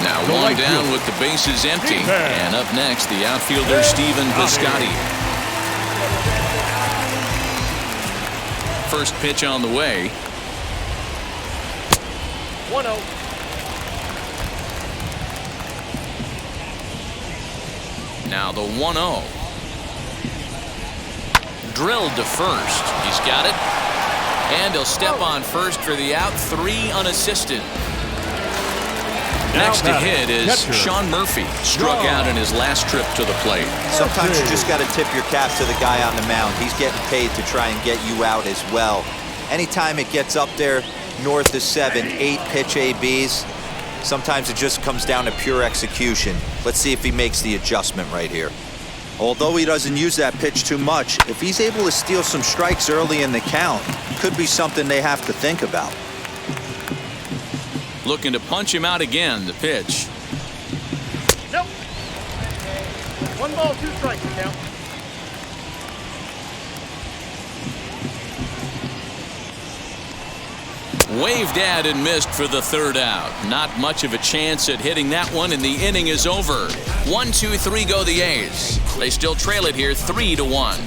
Now 1 down with the bases empty. And up next, the outfielder, Stephen Piscotty. First pitch on the way. 1-0. Now the 1-0. Drilled to first. He's got it. And he'll step on first for the out. 3 unassisted. Next to hit is Sean Murphy. Struck out in his last trip to the plate. Sometimes you just got to tip your cap to the guy on the mound. He's getting paid to try and get you out as well. Anytime it gets up there north of 7, 8 pitch ABs, sometimes it just comes down to pure execution. Let's see if he makes the adjustment right here. Although he doesn't use that pitch too much, if he's able to steal some strikes early in the count, could be something they have to think about. Looking to punch him out again, the pitch. Nope. 1 ball, 2 strikes count. Waved at and missed for the 3rd out. Not much of a chance at hitting that one, and the inning is over. 1, 2, 3 go the A's. They still trail it here 3-1.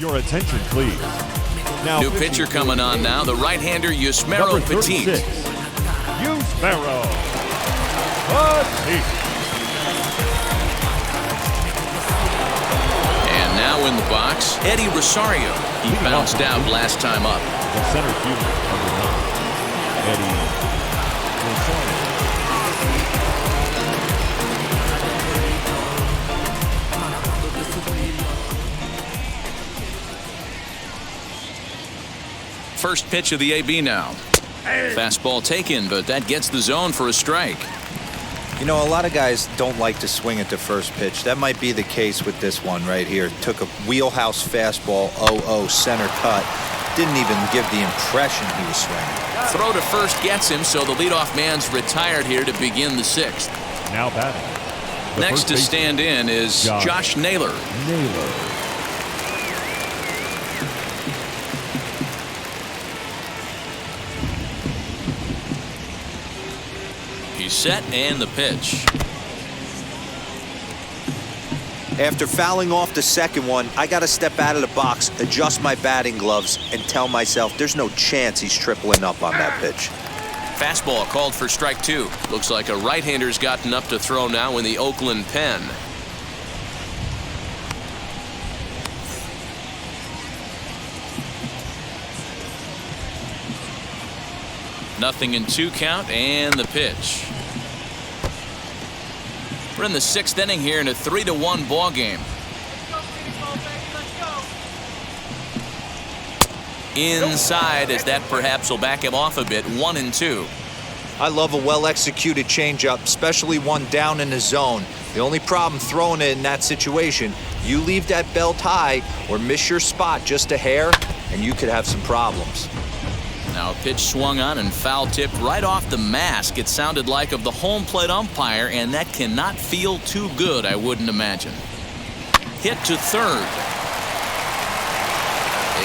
Your attention, please. Now, new pitcher coming on now, the right-hander Yusmeiro Petit. Yusmeiro Petit. And now in the box, Eddie Rosario. He bounced out last time up. The center fielder, number 9, Eddie Rosario. First pitch of the AB now. Fastball taken, but that gets the zone for a strike. You know, a lot of guys don't like to swing at the first pitch. That might be the case with this one right here. Took a wheelhouse fastball, 0-0 center cut. Didn't even give the impression he was swinging. Throw to first gets him, so the leadoff man's retired here to begin the 6th. Now batting. Next to stand in is Josh Naylor. He's set, and the pitch. After fouling off the second one, I got to step out of the box, adjust my batting gloves, and tell myself there's no chance he's tripling up on that pitch. Fastball called for strike 2. Looks like a right-hander's gotten up to throw now in the Oakland pen. Nothing in 2 count, and the pitch. We're in the 6th inning here in a 3-1 ball game. Inside, as that perhaps will back him off a bit. 1-2. I love a well-executed changeup, especially one down in the zone. The only problem throwing it in that situation, you leave that belt high or miss your spot just a hair, and you could have some problems. Now a pitch swung on and foul tipped right off the mask. It sounded like of the home plate umpire, and that cannot feel too good, I wouldn't imagine. Hit to third.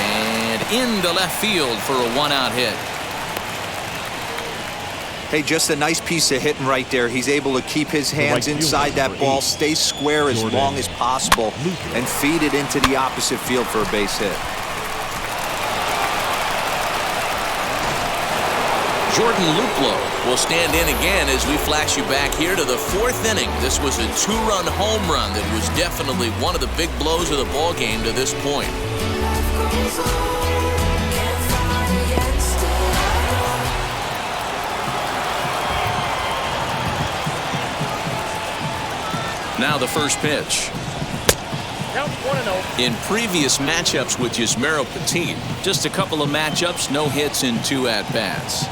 And into left field for a 1-out hit. Hey, just a nice piece of hitting right there. He's able to keep his hands inside that ball, stay square as long as possible, and feed it into the opposite field for a base hit. Jordan Luplow will stand in again as we flash you back here to the 4th inning. This was a 2-run home run that was definitely one of the big blows of the ball game to this point. Now the first pitch. Count 1-0. In previous matchups with Yusmeiro Petit, just a couple of matchups, no hits in 2 at-bats.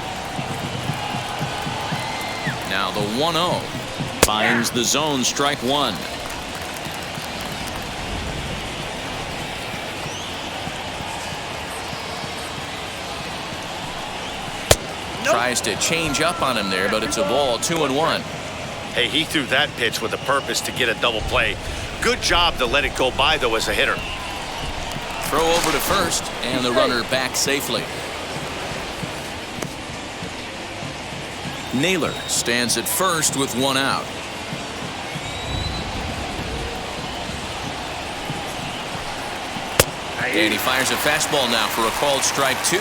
Now the 1-0 finds the zone, strike 1. Tries to change up on him there, but it's a ball. 2-1. Hey, he threw that pitch with a purpose to get a double play. Good job to let it go by, though, as a hitter. Throw over to first, and the runner back safely. Naylor stands at first with 1 out. And he fires a fastball now for a called strike 2.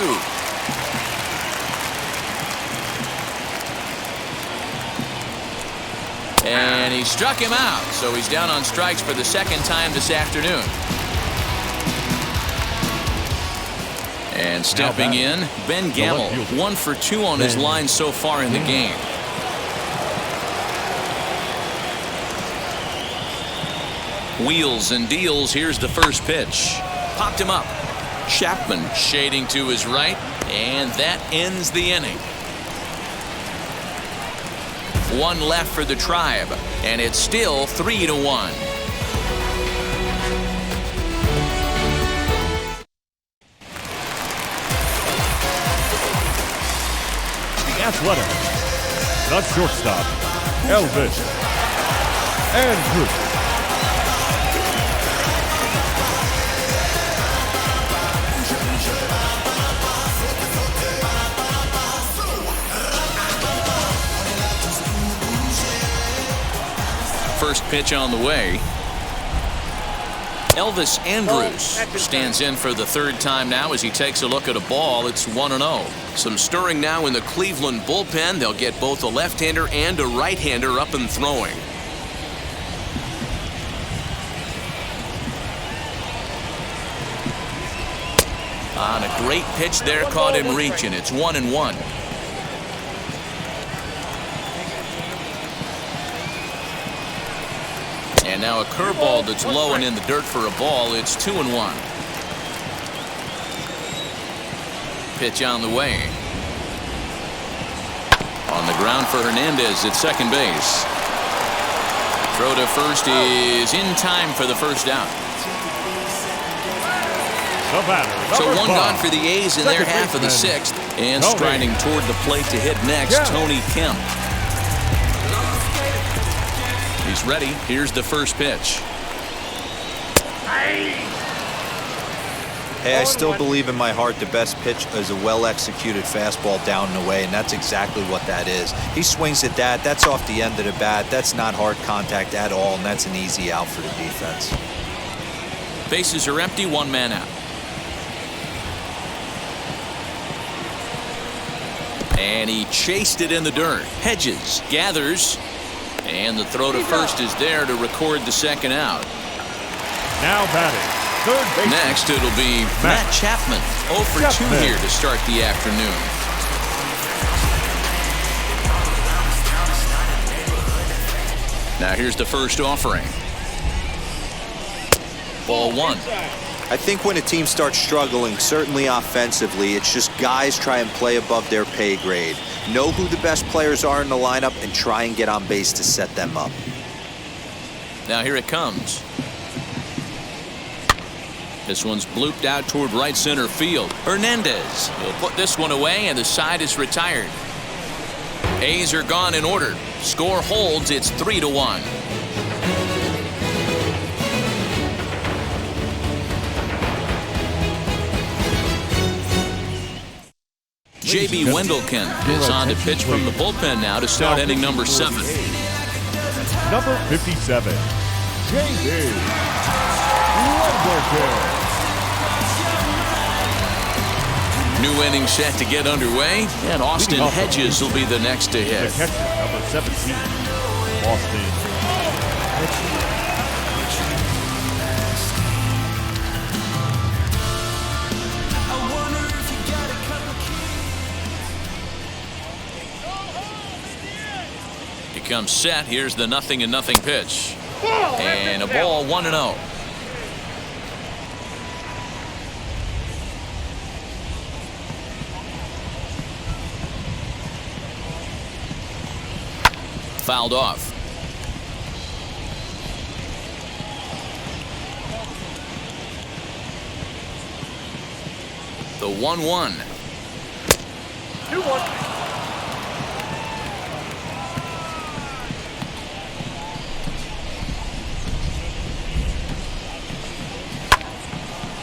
And he struck him out, so he's down on strikes for the 2nd time this afternoon. And stepping in, Ben Gamble, 1 for 2 on his line so far in the game. Wheels and deals. Here's the first pitch. Popped him up. Chapman shading to his right, and that ends the inning. 1 left for the Tribe, and it's still 3-1. Athletics, the shortstop, Elvis Andrus. First pitch on the way. Elvis Andrus stands in for the 3rd time now as he takes a look at a ball. It's 1-0. Some stirring now in the Cleveland bullpen. They'll get both a left-hander and a right-hander up and throwing. On a great pitch there, caught him reaching. It's 1-1. And now a curveball that's low and in the dirt for a ball. It's 2-1. Pitch on the way. On the ground for Hernandez at second base. Throw to first is in time for the first down. So 1 gone for the A's in their half of the 6th. And striding toward the plate to hit next, Tony Kemp. He's ready. Here's the first pitch. Hey, I still believe in my heart the best pitch is a well-executed fastball down and away, and that's exactly what that is. He swings at that. That's off the end of the bat. That's not hard contact at all, and that's an easy out for the defense. Bases are empty, one man out. And he chased it in the dirt. Hedges gathers, and the throw to first is there to record the second out. Now batting, third base. Next, it'll be Matt Chapman. 0 for 2 here to start the afternoon. Now here's the first offering. Ball 1. I think when a team starts struggling, certainly offensively, it's just guys try and play above their pay grade. Know who the best players are in the lineup and try and get on base to set them up. Now here it comes. This one's blooped out toward right center field. Hernandez will put this one away, and the side is retired. A's are gone in order. Score holds. It's 3-1. J.B. Wendelken is on to pitch from the bullpen now to start inning number 7. Number 57, J.B. Wendelken. New inning set to get underway, and Austin Hedges will be the next to hit. The catcher, number 17, Austin Hedges. Comes set. Here's the 0-0 pitch, and a ball 1-0. Fouled off. The 1-1. 2-1.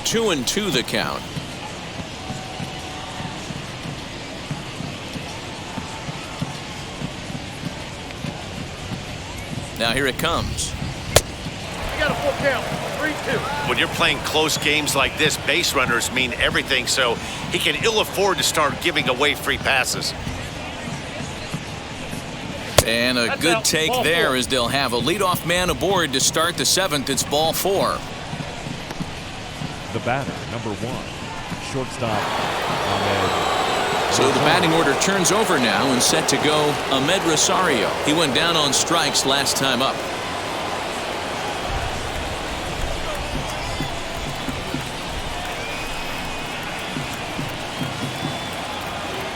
2-2 the count. Now here it comes. You got a full count. 3-2. When you're playing close games like this, base runners mean everything, so he can ill afford to start giving away free passes. And a good take there as they'll have a leadoff man aboard to start the 7th. It's ball 4. The batter, number 1, shortstop, Ahmed. So the batting order turns over now and set to go Ahmed Rosario. He went down on strikes last time up.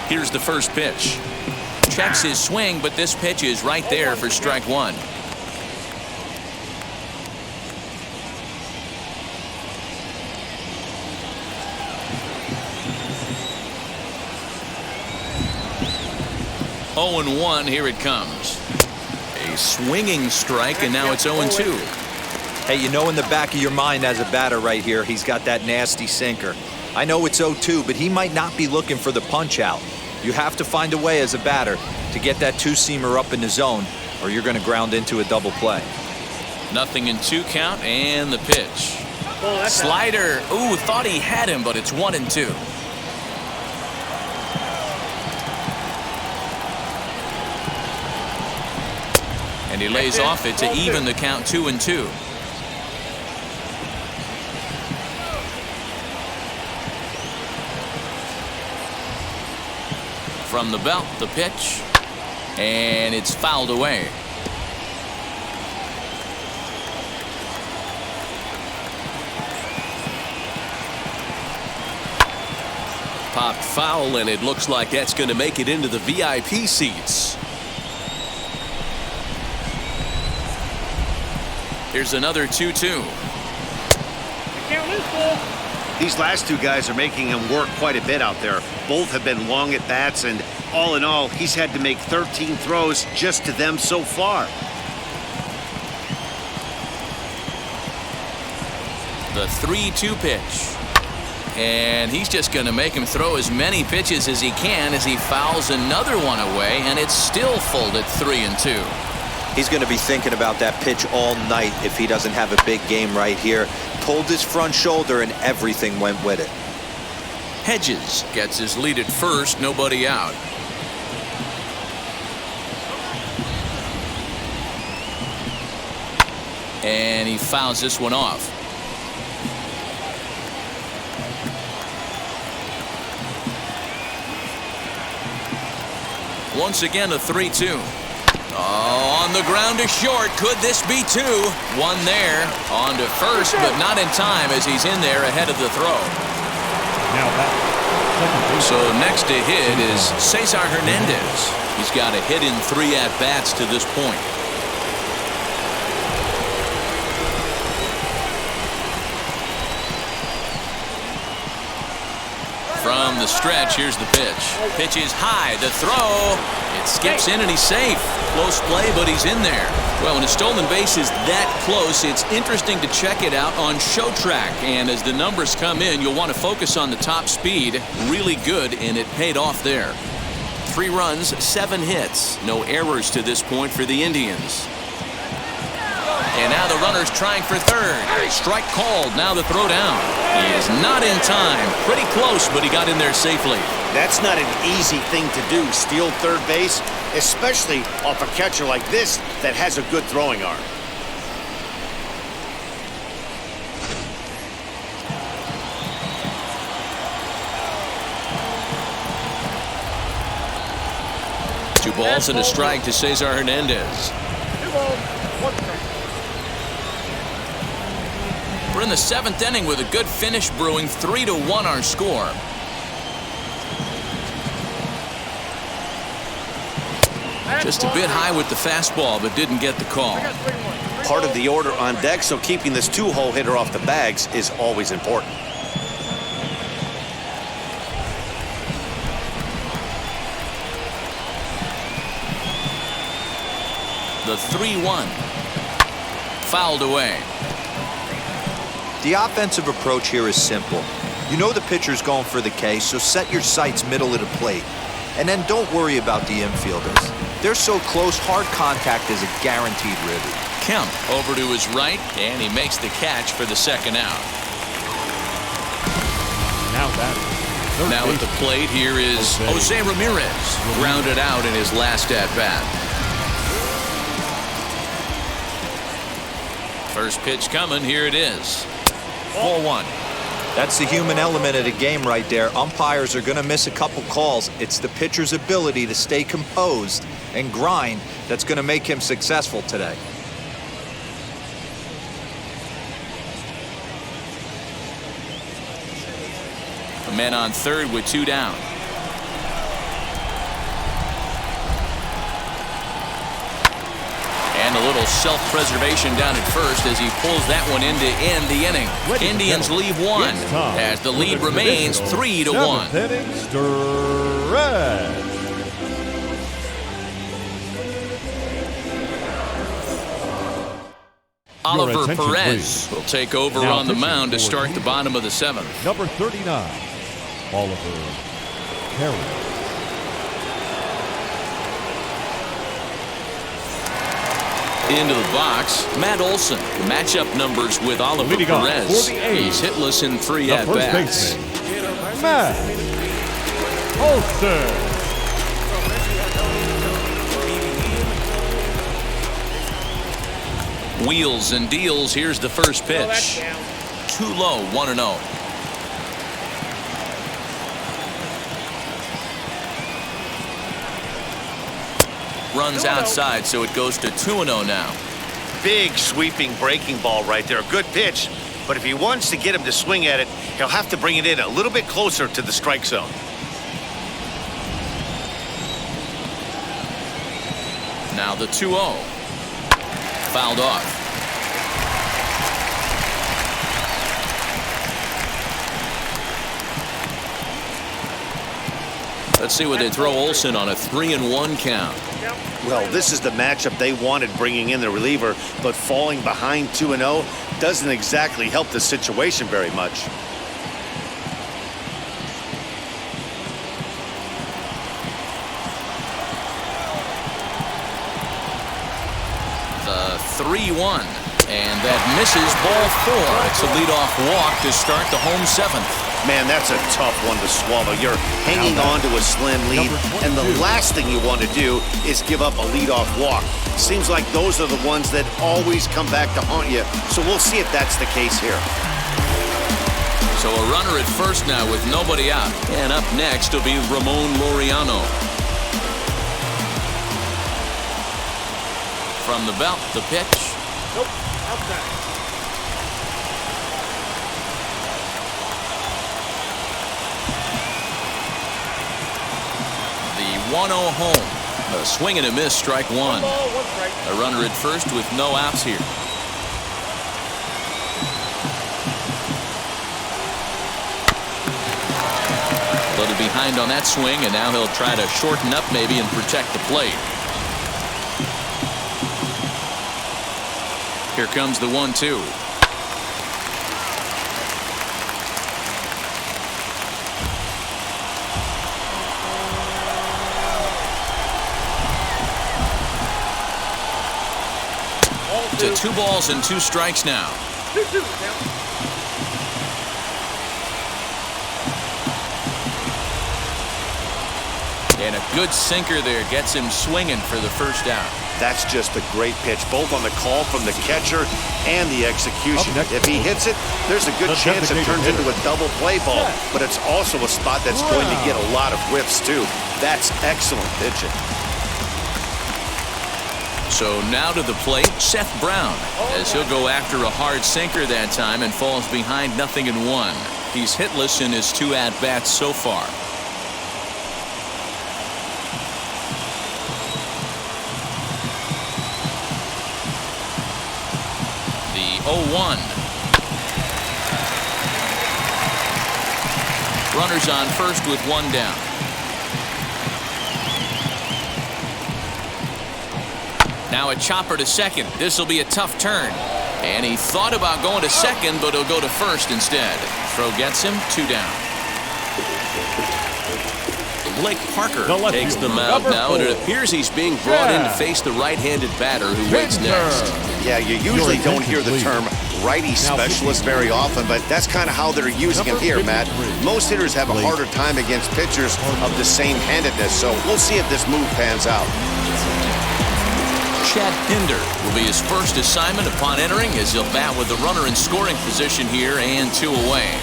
Here's the first pitch. Checks his swing, but this pitch is right there for strike 1. Oh, 0-1, here it comes. A swinging strike, and now it's 0-2. Hey, you know in the back of your mind as a batter right here, he's got that nasty sinker. I know it's 0-2, but he might not be looking for the punch out. You have to find a way as a batter to get that two-seamer up in the zone, or you're going to ground into a double play. 0-2 count, and the pitch. Slider. Ooh, thought he had him, but it's 1-2. And he lays off it to even the count 2-2. From the belt, the pitch, and it's fouled away. Popped foul, and it looks like that's going to make it into the VIP seats. Here's another 2-2. These last two guys are making him work quite a bit out there. Both have been long at bats, and all in all, he's had to make 13 throws just to them so far. The 3-2 pitch. And he's just going to make him throw as many pitches as he can as he fouls another one away, and it's still full at 3-2. He's going to be thinking about that pitch all night if he doesn't have a big game right here. Pulled his front shoulder and everything went with it. Hedges gets his lead at first, nobody out. And he fouls this one off. Once again, a 3-2. Oh, on the ground to short. Could this be two? One there. On to first, but not in time as he's in there ahead of the throw. Now that. So next to hit is Cesar Hernandez. He's got a hit in 3 at-bats to this point. From the stretch, here's the pitch. Pitch is high. The throw. It skips in and he's safe. Close play, but he's in there. Well, when a stolen base is that close, it's interesting to check it out on Show Track. And as the numbers come in, you'll want to focus on the top speed. Really good, and it paid off there. 3 runs, 7 hits. No errors to this point for the Indians. And now the runner's trying for third. Strike called. Now the throw down. He is not in time. Pretty close, but he got in there safely. That's not an easy thing to do, steal third base, especially off a catcher like this that has a good throwing arm. Two balls and a strike to Cesar Hernandez. 2 balls, 1 strike. We're in the 7th inning with a good finish brewing. 3-1 our score. Just a bit high with the fastball, but didn't get the call. Part of the order on deck, so keeping this 2-hole hitter off the bags is always important. The 3-1. Fouled away. The offensive approach here is simple. You know the pitcher's going for the K, so set your sights middle of the plate. And then don't worry about the infielders. They're so close, hard contact is a guaranteed ribby. Kemp over to his right, and he makes the catch for the 2nd out. Now that. Now at the plate, here is Jose Ramirez. Grounded out in his last at-bat. First pitch coming, here it is. 4-1. That's the human element of the game right there. Umpires are going to miss a couple calls. It's the pitcher's ability to stay composed and grind that's going to make him successful today. A man on third with 2 down. And a little self-preservation down at first as he pulls that one in to end the inning. Indians leave 1 as the lead remains 3-1. Oliver Perez will take over on the mound to start the bottom of the 7th. Number 39, Oliver Perez. Into the box, Matt Olson. Matchup numbers with Oliver Perez. He's hitless in 3 at-bats. Matt Olson. Wheels and deals. Here's the first pitch. Too low, 1-0. Runs outside, so it goes to 2-0 now. Big sweeping breaking ball right there. Good pitch, but if he wants to get him to swing at it, he'll have to bring it in a little bit closer to the strike zone. Now the 2-0. Fouled off. Let's see what they throw Olson on a 3-1 count. Well, this is the matchup they wanted, bringing in the reliever, but falling behind 2-0 doesn't exactly help the situation very much. 3-1. And that misses ball 4. It's a leadoff walk to start the home 7th. Man, that's a tough one to swallow. You're hanging on to a slim lead, and the last thing you want to do is give up a leadoff walk. Seems like those are the ones that always come back to haunt you, so we'll see if that's the case here. So a runner at first now with nobody out. And up next will be Ramon Laureano. From the belt, the pitch. Nope, outside. The 1-0 home. A swing and a miss, strike 1. A runner at first with no outs here. A little behind on that swing, and now he'll try to shorten up maybe and protect the plate. Here comes the 1-2. To 2 balls and 2 strikes now. 2-2 now. And a good sinker there gets him swinging for the first out. That's just a great pitch, both on the call from the catcher and the execution. If he hits it, there's a good chance it turns into a double play ball, but it's also a spot that's going to get a lot of whiffs too. That's excellent pitching. So now to the plate, Seth Brown, as he'll go after a hard sinker that time and falls behind 0-1. He's hitless in his 2 at-bats so far. The 0-1. Runners on first with 1 down. Now a chopper to second. This will be a tough turn. And he thought about going to second, but he'll go to first instead. Throw gets him, 2 down. Blake Parker takes the mound now, and it appears he's being brought in to face the right-handed batter who waits next. Yeah, you usually don't hear the term righty specialist very often, but that's kind of how they're using him here, Matt. Most hitters have a harder time against pitchers of the same handedness, so we'll see if this move pans out. Chad Pinder will be his first assignment upon entering, as he'll bat with the runner in scoring position here and 2 away.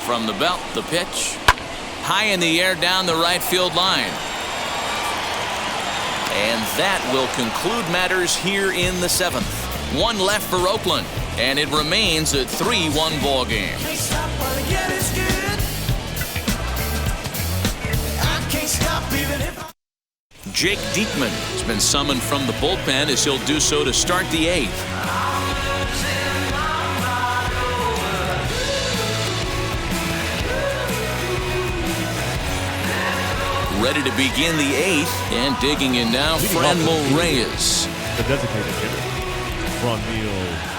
From the belt, the pitch. High in the air down the right field line. And that will conclude matters here in the 7th. 1 left for Oakland, and it remains a 3-1 ball game. Jake Diekman has been summoned from the bullpen, as he'll do so to start the 8th. Ready to begin the 8th, and digging in now, Franmil Reyes. The designated hitter, Franmil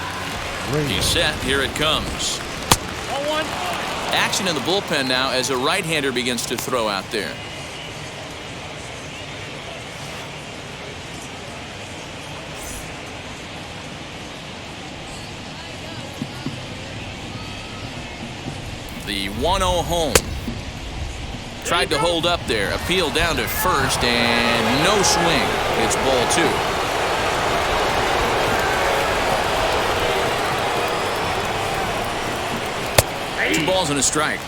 Reyes. He's set. Here it comes. 0-1. Action in the bullpen now as a right-hander begins to throw out there. The 1-0 home. Tried to hold up there. Appeal down to first, and no swing. It's ball 2. 2 balls and a strike.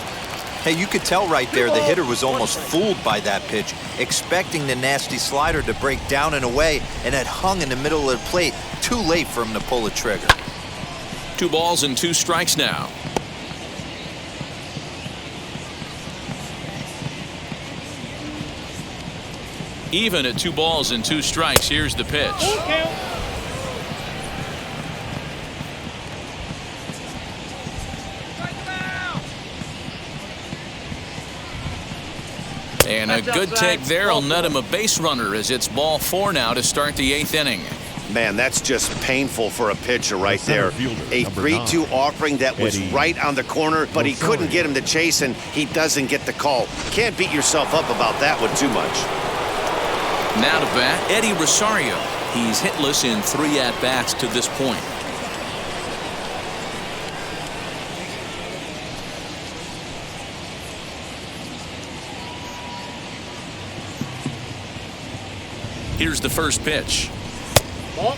Hey, you could tell right there the hitter was almost fooled by that pitch, expecting the nasty slider to break down and away, and had hung in the middle of the plate. Too late for him to pull the trigger. 2 balls and 2 strikes now. Even at 2 balls and 2 strikes. Here's the pitch. And a good take there will net him a base runner, as it's ball 4 now to start the 8th inning. Man, that's just painful for a pitcher right there. A 3-2 offering that was right on the corner, but he couldn't get him to chase, and he doesn't get the call. Can't beat yourself up about that one too much. Now to bat, Eddie Rosario. He's hitless in 3 at-bats to this point. Here's the first pitch. Ball.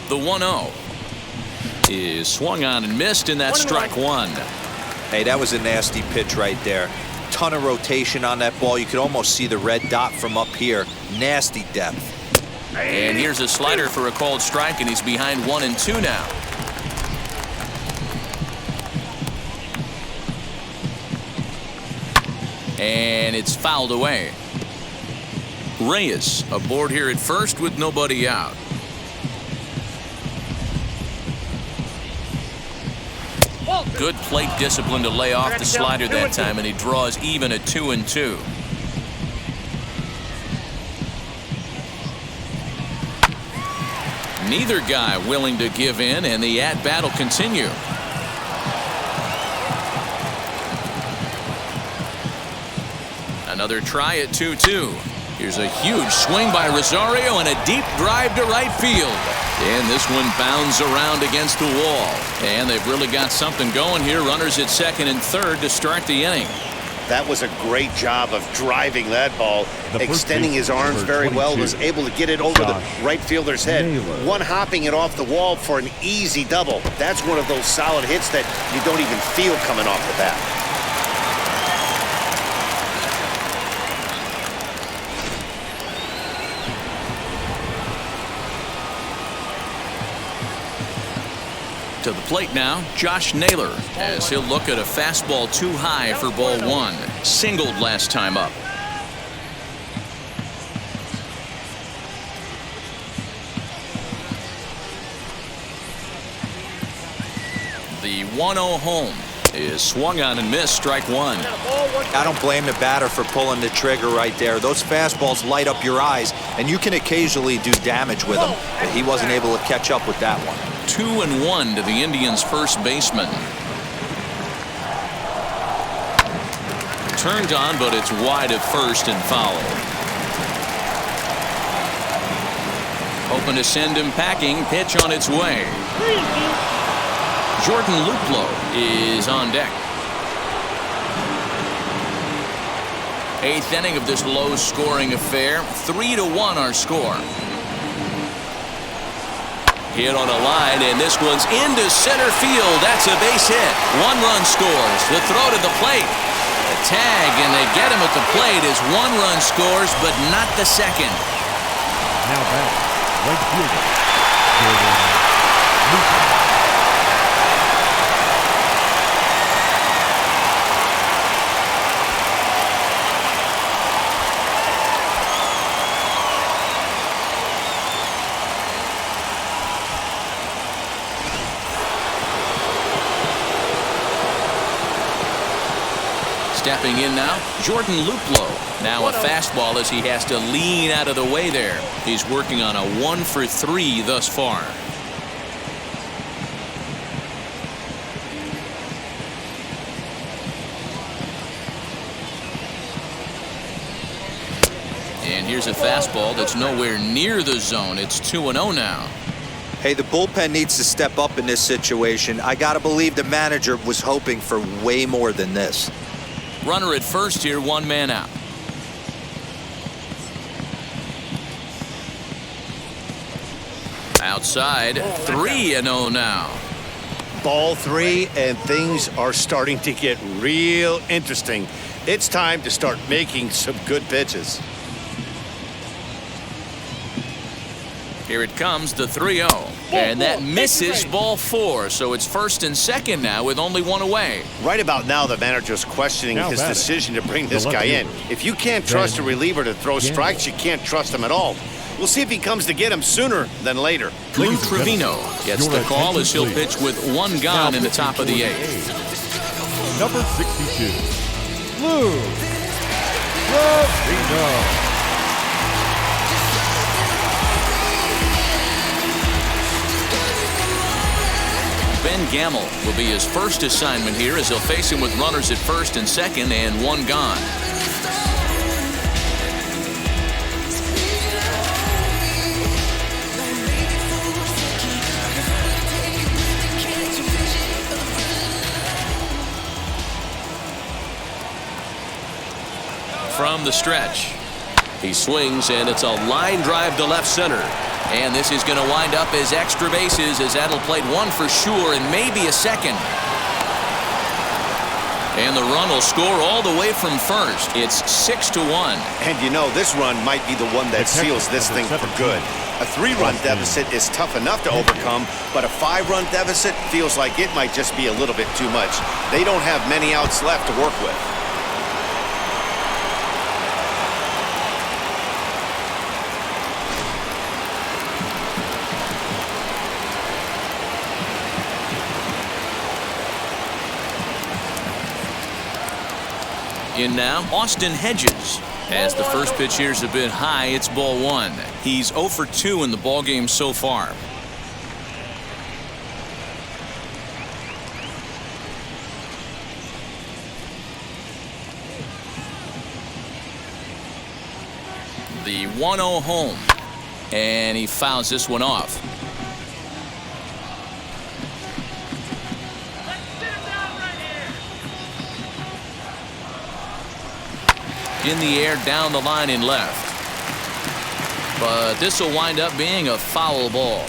The 1-0 is swung on and missed, and that's strike one. Hey, that was a nasty pitch right there. Ton of rotation on that ball. You could almost see the red dot from up here. Nasty depth. And here's a slider for a called strike, and he's behind 1-2 now. And it's fouled away. Reyes aboard here at first with nobody out. Good plate discipline to lay off the slider that time, and he draws even at 2-2. Neither guy willing to give in, and the at-bat will continue. Another try at 2-2. Here's a huge swing by Rosario and a deep drive to right field. And this one bounds around against the wall. And they've really got something going here. Runners at second and third to start the inning. That was a great job of driving that ball, extending his arms very well, was able to get it over the right fielder's head. One hopping it off the wall for an easy double. That's one of those solid hits that you don't even feel coming off the bat. To the plate now, Josh Naylor, as he'll look at a fastball too high for ball one. Singled last time up. The 1-0 home is swung on and missed, strike one. I don't blame the batter for pulling the trigger right there. Those fastballs light up your eyes, and you can occasionally do damage with them. But he wasn't able to catch up with that one. 2-1 to the Indians' first baseman. Turned on, but it's wide at first and foul. Hoping to send him packing. Pitch on its way. Jordan Luplow is on deck. 8th inning of this low-scoring affair. 3-1 our score. Hit on a line, and this one's into center field. That's a base hit. 1 run scores. The throw to the plate. A tag, and they get him at the plate as 1 run scores, but not the second. Now back, right fielder, Jordan Luplow. Stepping in now, Jordan Luplow. Now a fastball as he has to lean out of the way there. He's working on a 1 for 3 thus far. And here's a fastball that's nowhere near the zone. It's 2-0 now. Hey, the bullpen needs to step up in this situation. I gotta believe the manager was hoping for way more than this. Runner at first here, 1 man out. Outside, 3-0 now. Ball 3, and things are starting to get real interesting. It's time to start making some good pitches. Here it comes, the 3-0. And that misses ball 4, so it's first and second now with only 1 away. Right about now, the manager's questioning his decision to bring this guy in. If you can't trust a reliever to throw strikes, you can't trust him at all. We'll see if he comes to get him sooner than later. Lou Trevino gets the call as he'll pitch with 1 gone in the top of the 8th. Number 62, Lou. Ben Gamble will be his first assignment here as he'll face him with runners at first and second and one gone. From the stretch, he swings and it's a line drive to left center. And this is going to wind up as extra bases as that'll play one for sure and maybe a second. And the run will score all the way from first. It's 6-1. And you know, this run might be the one that seals this thing for good. A 3-run deficit is tough enough to overcome, but a 5-run deficit feels like it might just be a little bit too much. They don't have many outs left to work with. In now, Austin Hedges. As the first pitch here's a bit high, it's ball one. He's 0 for 2 in the ballgame so far. The 1-0 home. And he fouls this one off. In the air down the line in left. But this will wind up being a foul ball.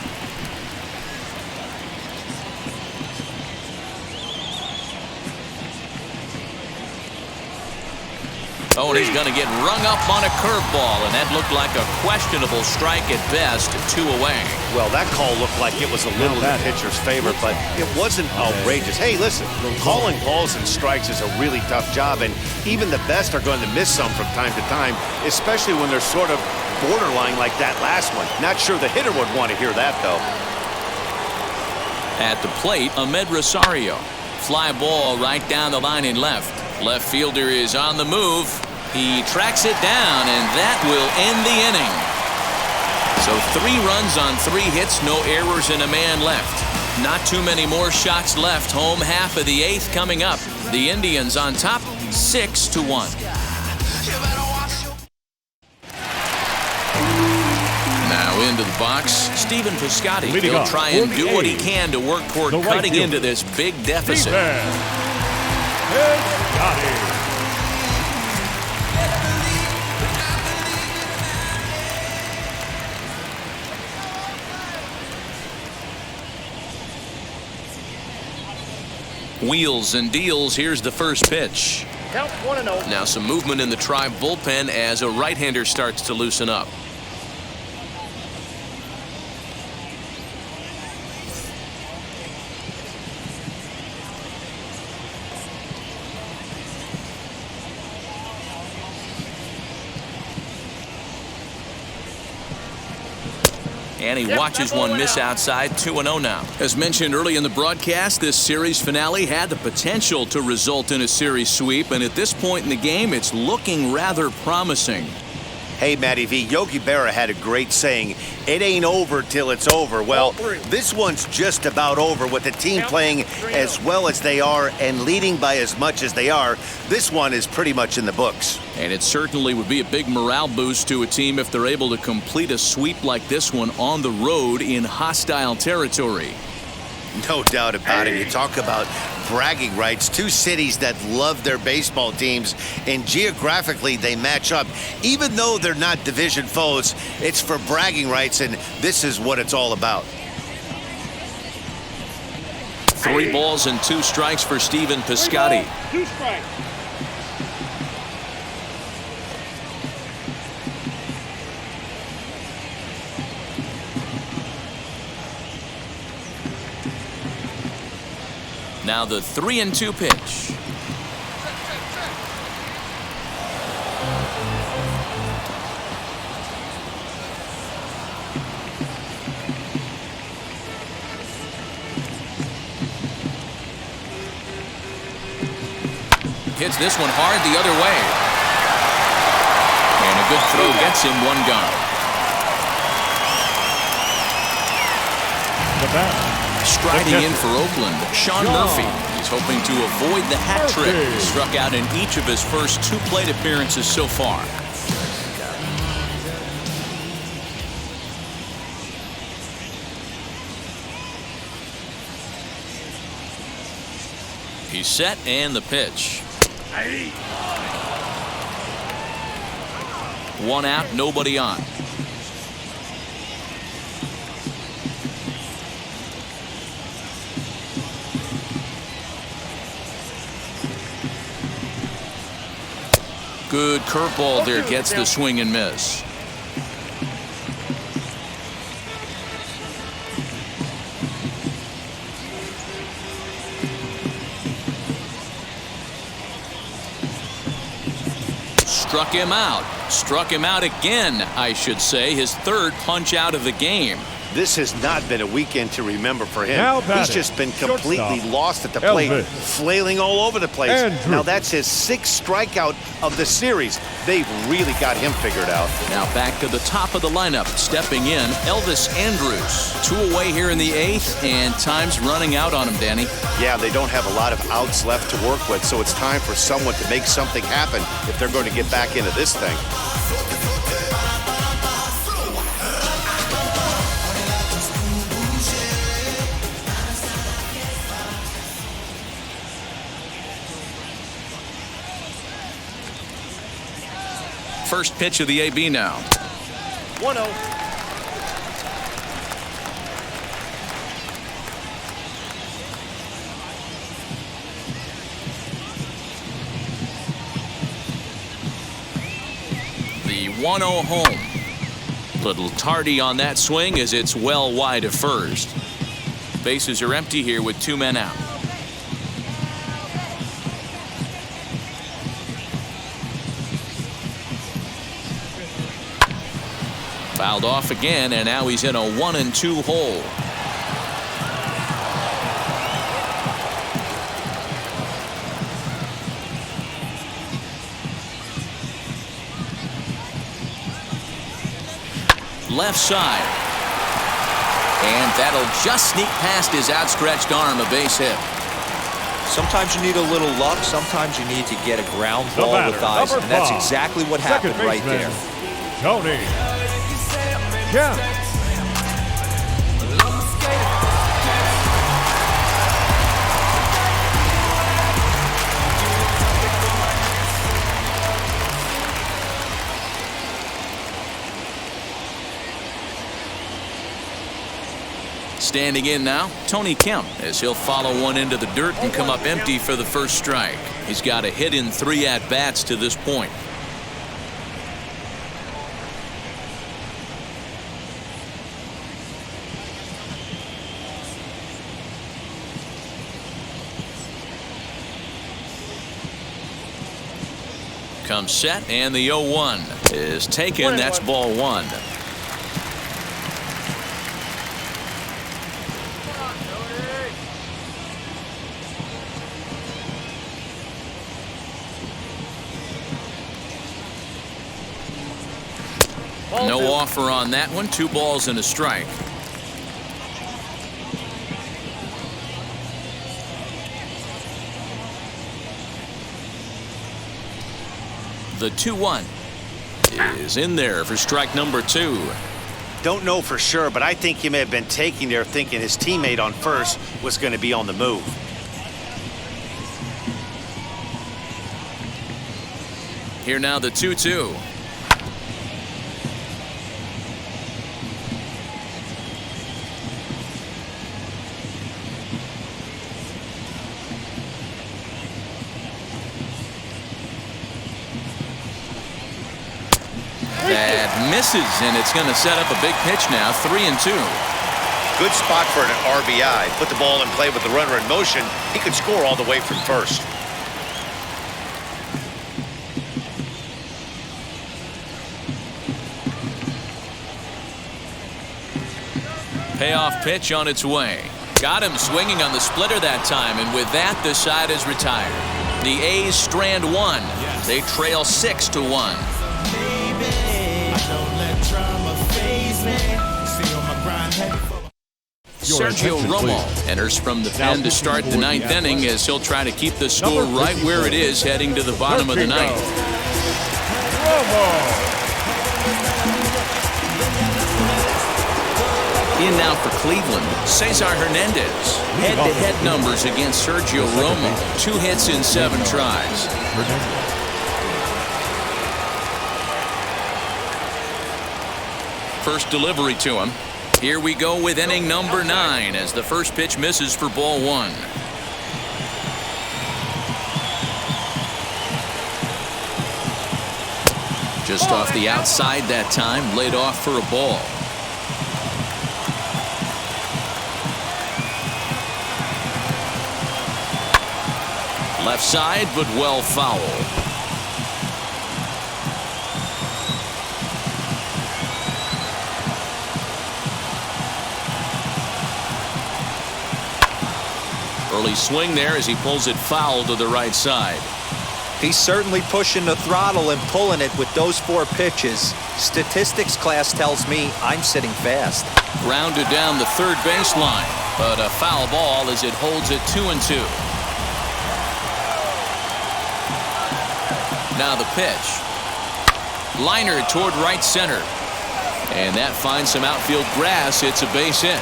Oh, and he's going to get rung up on a curveball, and that looked like a questionable strike at best, 2 away. Well, that call looked like it was a little in the pitcher's favor, but it wasn't outrageous. Hey, listen, calling balls and strikes is a really tough job, and even the best are going to miss some from time to time, especially when they're sort of borderline like that last one. Not sure the hitter would want to hear that, though. At the plate, Ahmed Rosario. Fly ball right down the line in left. Left fielder is on the move. He tracks it down, and that will end the inning. So 3 runs on 3 hits, no errors, and a man left. Not too many more shots left. Home half of the 8th coming up. The Indians on top, 6-1. Now into the box, Stephen Piscotty. He'll try and do what he can to work toward cutting into this big deficit. Wheels and deals. Here's the first pitch. Count 1-0. Now some movement in the Tribe bullpen as a right-hander starts to loosen up. And he watches one miss outside, 2-0 now. As mentioned early in the broadcast, this series finale had the potential to result in a series sweep, and at this point in the game, it's looking rather promising. Hey, Matty V, Yogi Berra had a great saying, it ain't over till it's over. Well, this one's just about over with the team playing as well as they are and leading by as much as they are. This one is pretty much in the books. And it certainly would be a big morale boost to a team if they're able to complete a sweep like this one on the road in hostile territory. No doubt about it. You talk about bragging rights. 2 cities that love their baseball teams, and geographically they match up. Even though they're not division foes, it's for bragging rights, and this is what it's all about. 3 balls and 2 strikes for Stephen Piscotty. 2 strikes. Now the 3-2 pitch. Hits this one hard the other way. good throw gets him one gone. Striding in for Oakland, Sean Murphy. He's hoping to avoid the hat trick. He struck out in each of his first 2 plate appearances so far. He's set and the pitch. 1 out, nobody on. Good curveball there, gets the swing and miss. Struck him out. Struck him out again, I should say. His 3rd punch out of the game. This has not been a weekend to remember for him. He's just been completely shortstop, lost at the plate, Elvis. flailing all over the place. Andrews. Now that's his 6th strikeout of the series. They've really got him figured out. Now back to the top of the lineup. Stepping in, Elvis Andrews. 2 away here in the 8th, and time's running out on him, Danny. Yeah, they don't have a lot of outs left to work with, so it's time for someone to make something happen if they're going to get back into this thing. First pitch of the AB now. 1-0. The 1-0 home. Little tardy on that swing as it's well wide of first. Bases are empty here with 2 men out. Fouled off again, and now he's in a 1-2 hole. Left side. And that'll just sneak past his outstretched arm, a base hit. Sometimes you need a little luck. Sometimes you need to get a ground The ball batter, with eyes. number And that's 5, exactly what second happened right baseman, there. Tony. Yeah. Standing in now, Tony Kemp, as he'll follow one into the dirt and come up empty for the first strike. He's got a hit in 3 at-bats to this point. Comes set, and the 0-1 is taken. That's ball 1. No offer on that one. 2 balls and a strike. The 2-1 is in there for strike number 2. Don't know for sure, but I think he may have been taking there thinking his teammate on first was going to be on the move. Here now the 2-2. That misses, and it's going to set up a big pitch now. 3-2. Good spot for an RBI. Put the ball in play with the runner in motion. He could score all the way from first. Payoff pitch on its way. Got him swinging on the splitter that time, and with that, the side is retired. The A's strand 1. They trail 6-1. Sergio Romo enters from the pen to start the ninth inning as he'll try to keep the score right where it is heading to the bottom of the ninth. In now for Cleveland, Cesar Hernandez. Head-to-head numbers against Sergio Romo. 2 hits in 7 tries. First delivery to him. Here we go with inning number 9 as the first pitch misses for ball 1. Just off the outside that time, laid off for a ball. Left side, but well foul. Early swing there as he pulls it foul to the right side. He's certainly pushing the throttle and pulling it with those 4 pitches. Statistics class tells me I'm sitting fast. Grounded down the third baseline, but a foul ball as it holds it 2-2. Now the pitch. Liner toward right center. And that finds some outfield grass. It's a base hit.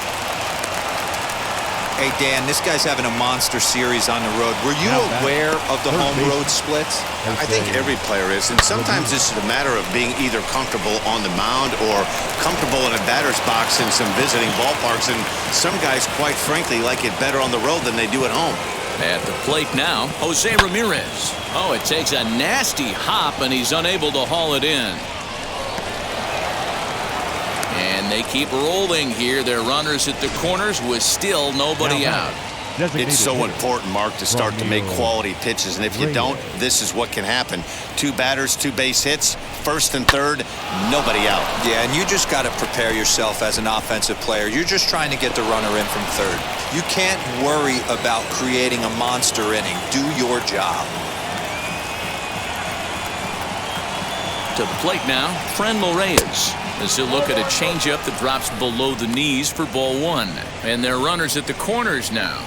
Hey, Dan, this guy's having a monster series on the road. Were you aware of the home-road splits? I think every player is, and sometimes this is a matter of being either comfortable on the mound or comfortable in a batter's box in some visiting ballparks, and some guys, quite frankly, like it better on the road than they do at home. At the plate now, Jose Ramirez. Oh, it takes a nasty hop, and he's unable to haul it in. And they keep rolling here. Their runners at the corners with still nobody out. It's so important, Mark, to start to make quality pitches, and if you don't, this is what can happen. 2 batters, 2 base hits, first and third, nobody out. Yeah, and you just got to prepare yourself as an offensive player. You're just trying to get the runner in from third. You can't worry about creating a monster inning. Do your job. To the plate now, Franmil Reyes. As he'll look at a changeup that drops below the knees for ball 1. And their runners at the corners now.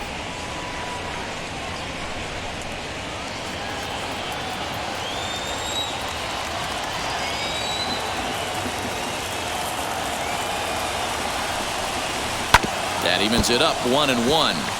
That evens it up 1-1.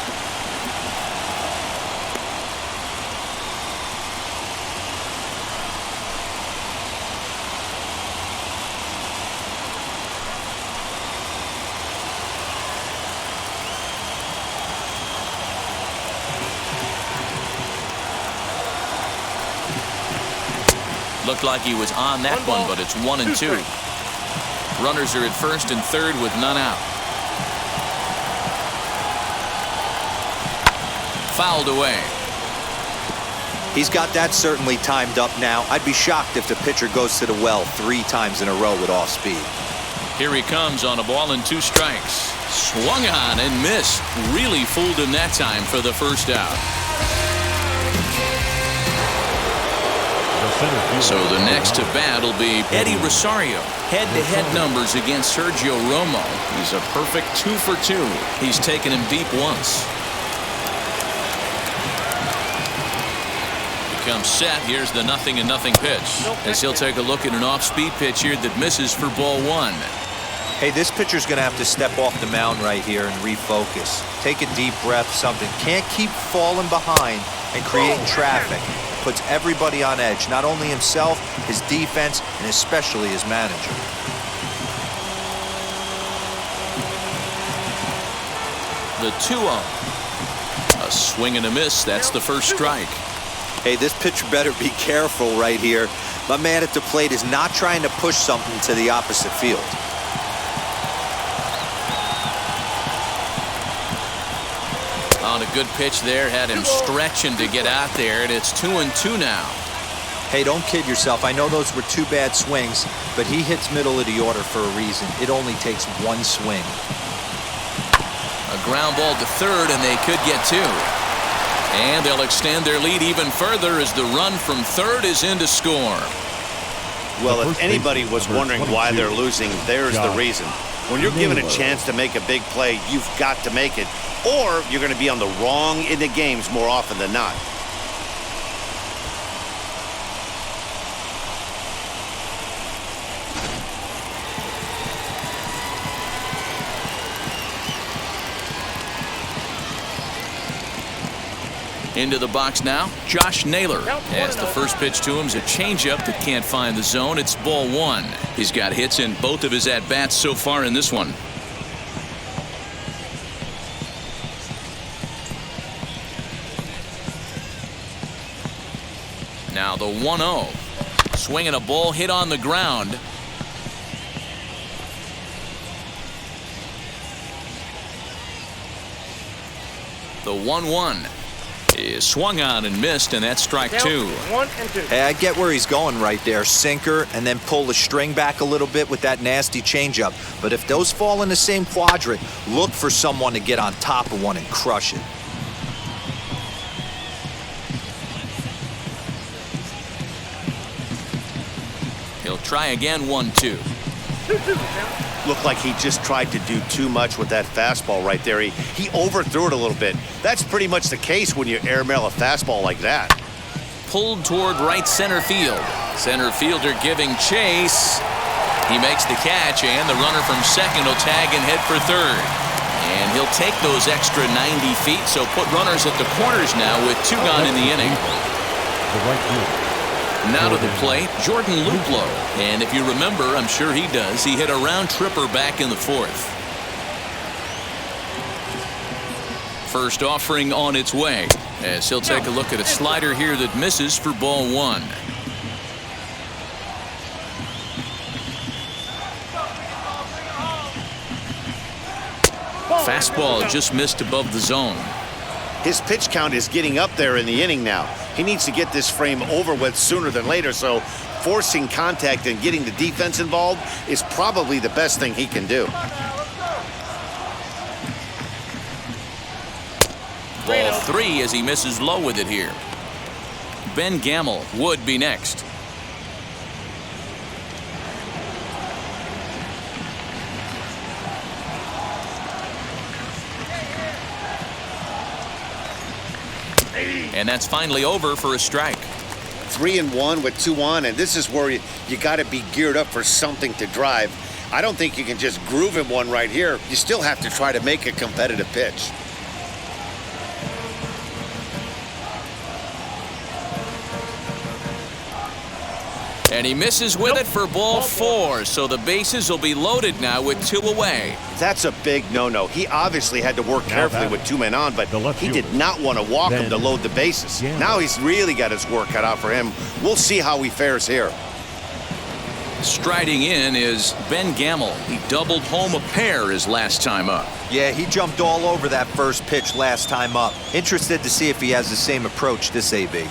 Looked like he was on that one, but it's 1-2. Runners are at first and third with none out. Fouled away. He's got that certainly timed up now. I'd be shocked if the pitcher goes to the well 3 times in a row with off speed. Here he comes on a ball and 2 strikes. Swung on and missed. Really fooled him that time for the first out. So the next to bat will be Eddie Rosario. Head-to-head numbers against Sergio Romo. He's a perfect 2 for 2. He's taken him deep once. Becomes set. Here's the 0-0 pitch. As he'll take a look at an off-speed pitch here that misses for ball 1. Hey, this pitcher's going to have to step off the mound right here and refocus. Take a deep breath, something. Can't keep falling behind and creating traffic. Puts everybody on edge, not only himself, his defense, and especially his manager. The 2-0. A swing and a miss. That's the first strike. Hey, this pitcher better be careful right here. My man at the plate is not trying to push something to the opposite field. On a good pitch there, had him stretching to get out there, and it's 2-2 now. Hey, don't kid yourself. I know those were 2 bad swings, but he hits middle of the order for a reason. It only takes 1 swing. A ground ball to third, and they could get 2. And they'll extend their lead even further as the run from third is in to score. Well, if anybody was wondering why they're losing, there's the reason. When you're given a chance to make a big play, you've got to make it, or you're going to be on the wrong end of games more often than not. Into the box now, Josh Naylor. As the first pitch to him is a changeup that can't find the zone. It's ball one. He's got hits in both of his at-bats so far in this one. Now the 1-0. Swinging a ball hit on the ground. The 1-1. Is swung on and missed, and that's strike two. 1 and 2. Hey, I get where he's going right there. Sinker and then pull the string back a little bit with that nasty changeup. But if those fall in the same quadrant, look for someone to get on top of one and crush it. He'll try again, 1-2. 2-2. Looked like he just tried to do too much with that fastball right there. He overthrew it a little bit. That's pretty much the case when you airmail a fastball like that. Pulled toward right center field. Center fielder giving chase. He makes the catch, and the runner from second will tag and head for third. And he'll take those extra 90 feet, so put runners at the corners now with 2 gone in the inning. The right fielder. Now to the plate, Jordan Luplow. And if you remember, I'm sure he does, he hit a round tripper back in the fourth. First offering on its way, as he'll take a look at a slider here that misses for ball one. Fastball just missed above the zone. His pitch count is getting up there in the inning now. He needs to get this frame over with sooner than later, so forcing contact and getting the defense involved is probably the best thing he can do. Ball three as he misses low with it here. Ben Gamble would be next. And that's finally over for a strike. 3-1 with 2 on, and this is where you got to be geared up for something to drive. I don't think you can just groove him one right here. You still have to try to make a competitive pitch. And he misses with it for ball four, so the bases will be loaded now with 2 away. That's a big no-no. He obviously had to work carefully with 2 men on, but he did not want to walk him to load the bases. Now he's really got his work cut out for him. We'll see how he fares here. Striding in is Ben Gamble. He doubled home a pair his last time up. Yeah, he jumped all over that first pitch last time up. Interested to see if he has the same approach this AB.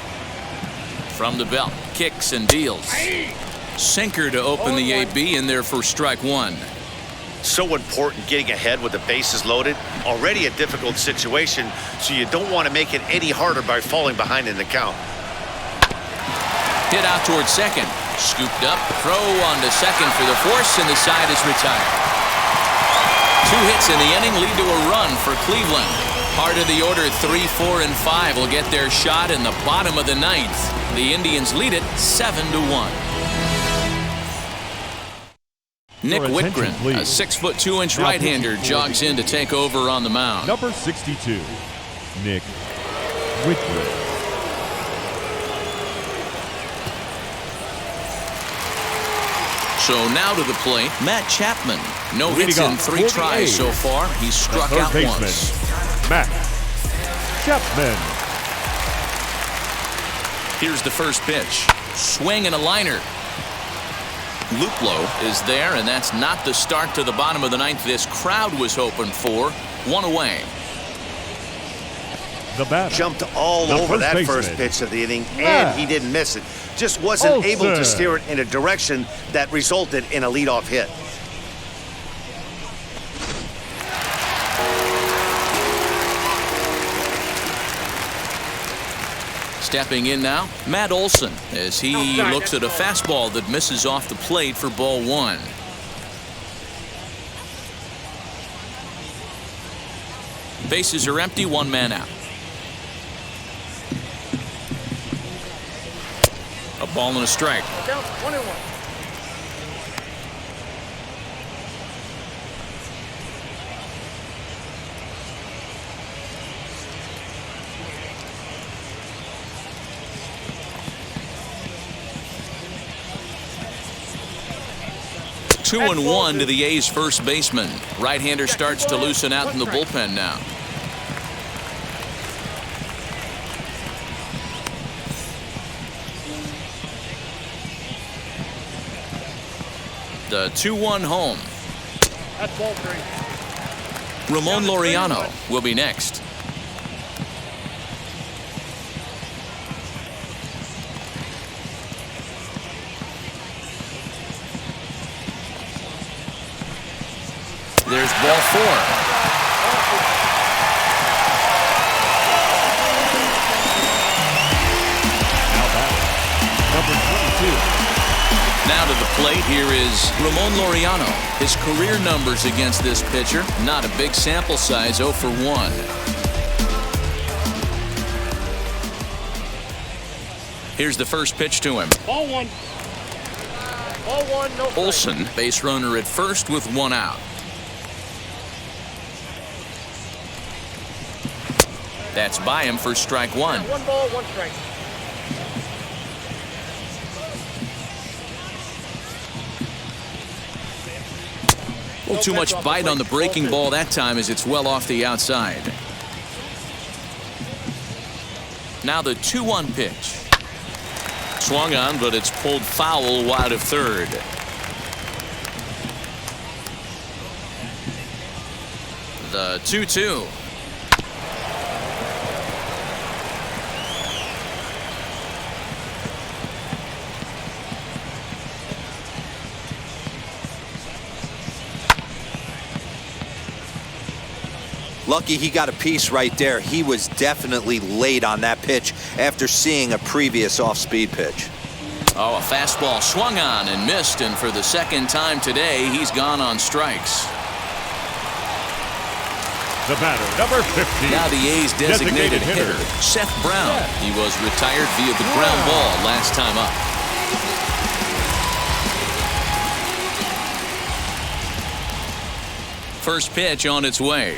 From the belt, kicks and deals. Sinker to open the AB in there for strike one. So important getting ahead with the bases loaded. Already a difficult situation, so you don't want to make it any harder by falling behind in the count. Hit out towards second. Scooped up, throw on to second for the force, and the side is retired. 2 hits in the inning lead to a run for Cleveland. Part of the order 3, 4, and 5 will get their shot in the bottom of the 9th. The Indians lead it 7-1. Nick Whitgren, a 6'2" right-hander, jogs in to take over on the mound. Number 62, Nick Whitgren. So now to the plate, Matt Chapman. No hits in 3 tries so far. He's struck out once. Matt Chapman. Here's the first pitch. Swing and a liner. Luplow is there, and that's not the start to the bottom of the 9th this crowd was hoping for. 1 away. The batter. Jumped all over that first pitch of the inning, and he didn't miss it. Just wasn't able to steer it in a direction that resulted in a leadoff hit. Stepping in now, Matt Olson, as he looks at a fastball that misses off the plate for ball one. Bases are empty, one man out. A ball and a strike. Count 21. Two and one to the A's first baseman. Right-hander starts to loosen out in the bullpen now. The 2-1 home. That's ball three. Ramon Laureano will be next. There's ball four. Now back, number 22. Now to the plate, here is Ramon Laureano. His career numbers against this pitcher, not a big sample size, 0 for 1. Here's the first pitch to him. Ball one. Ball one, no strike. Olson, base runner at first with one out. That's by him for strike one. One ball, one strike. A little too much bite on the breaking ball that time as it's well off the outside. Now the 2-1 pitch. Swung on, but it's pulled foul wide of third. The 2-2. Lucky he got a piece right there. He was definitely late on that pitch after seeing a previous off-speed pitch. Oh, a fastball swung on and missed, and for the second time today, he's gone on strikes. The batter, number 50. Now the A's designated hitter, Seth Brown. He was retired via the ground ball last time up. First pitch on its way.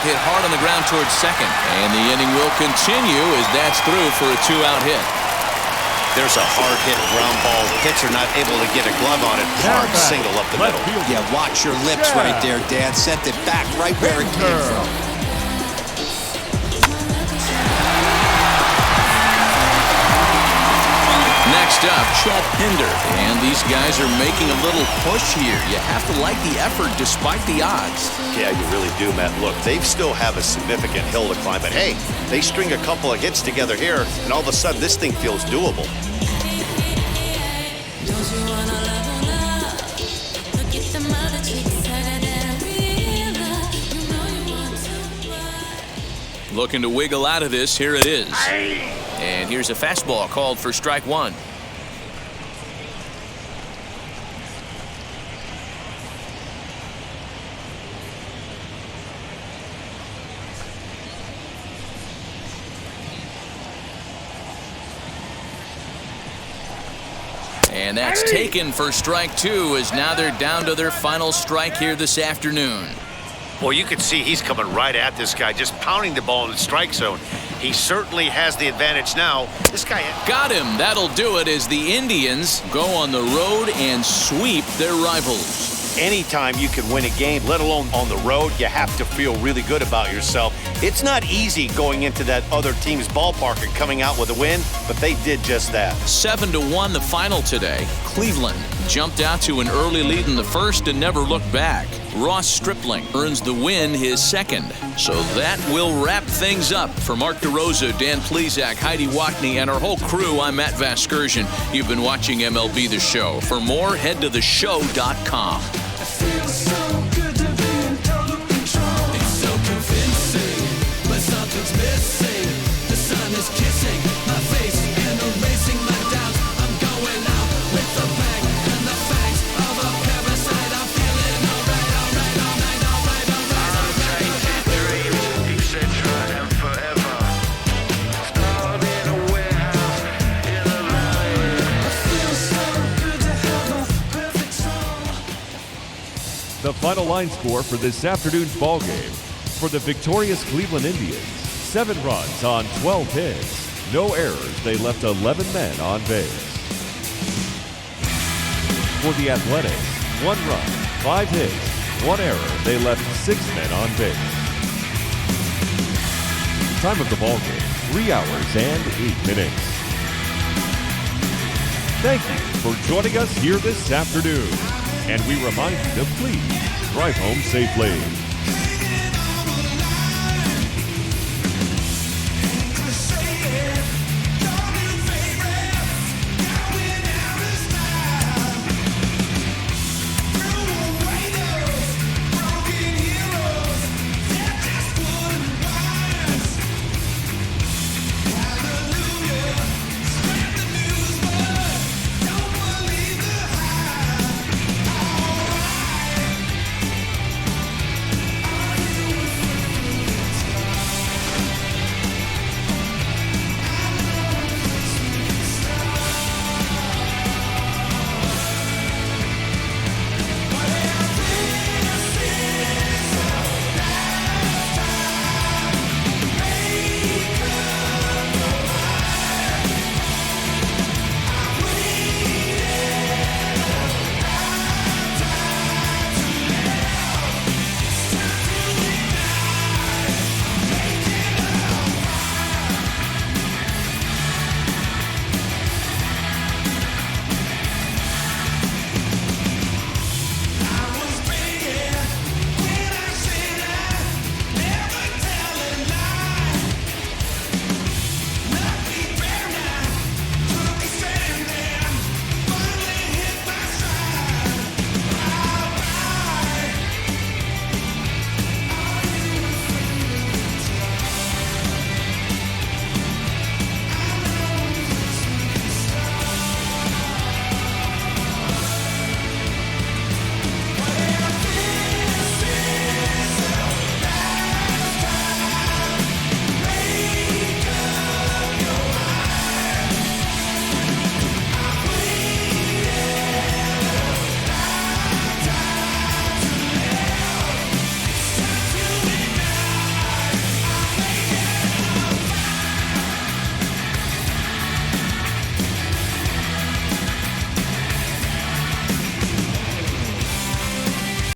Hit hard on the ground towards second, and the inning will continue as that's through for a 2-out hit. There's a hard hit ground ball. Pitcher not able to get a glove on it. Hard single up the middle. Yeah, watch your lips right there, Dan. Sent it back right where it came from. Next up, Chet Pinder. And these guys are making a little push here. You have to like the effort despite the odds. Yeah, you really do, Matt. Look, they still have a significant hill to climb, but hey, they string a couple of hits together here, and all of a sudden this thing feels doable. Looking to wiggle out of this, here it is. And here's a fastball called for strike one. And that's taken for strike two, as now they're down to their final strike here this afternoon. Well, you can see he's coming right at this guy, just pounding the ball in the strike zone. He certainly has the advantage now. This guy got him. That'll do it as the Indians go on the road and sweep their rivals. Anytime you can win a game, let alone on the road, you have to feel really good about yourself. It's not easy going into that other team's ballpark and coming out with a win, but they did just that. 7-1 the final today. Cleveland jumped out to an early lead in the first and never looked back. Ross Stripling earns the win, his second. So that will wrap things up. For Mark DeRosa, Dan Plesac, Heidi Watney, and our whole crew, I'm Matt Vasgersian. You've been watching MLB The Show. For more, head to theshow.com. Feels so good to be in total control. It's so convincing, but something's missing. The sun is kissing. The final line score for this afternoon's ball game: for the victorious Cleveland Indians, 7 runs on 12 hits. No errors, they left 11 men on base. For the Athletics, 1 run, 5 hits, 1 error, they left 6 men on base. Time of the ball game, 3 hours and 8 minutes. Thank you for joining us here this afternoon. And we remind you to please drive home safely.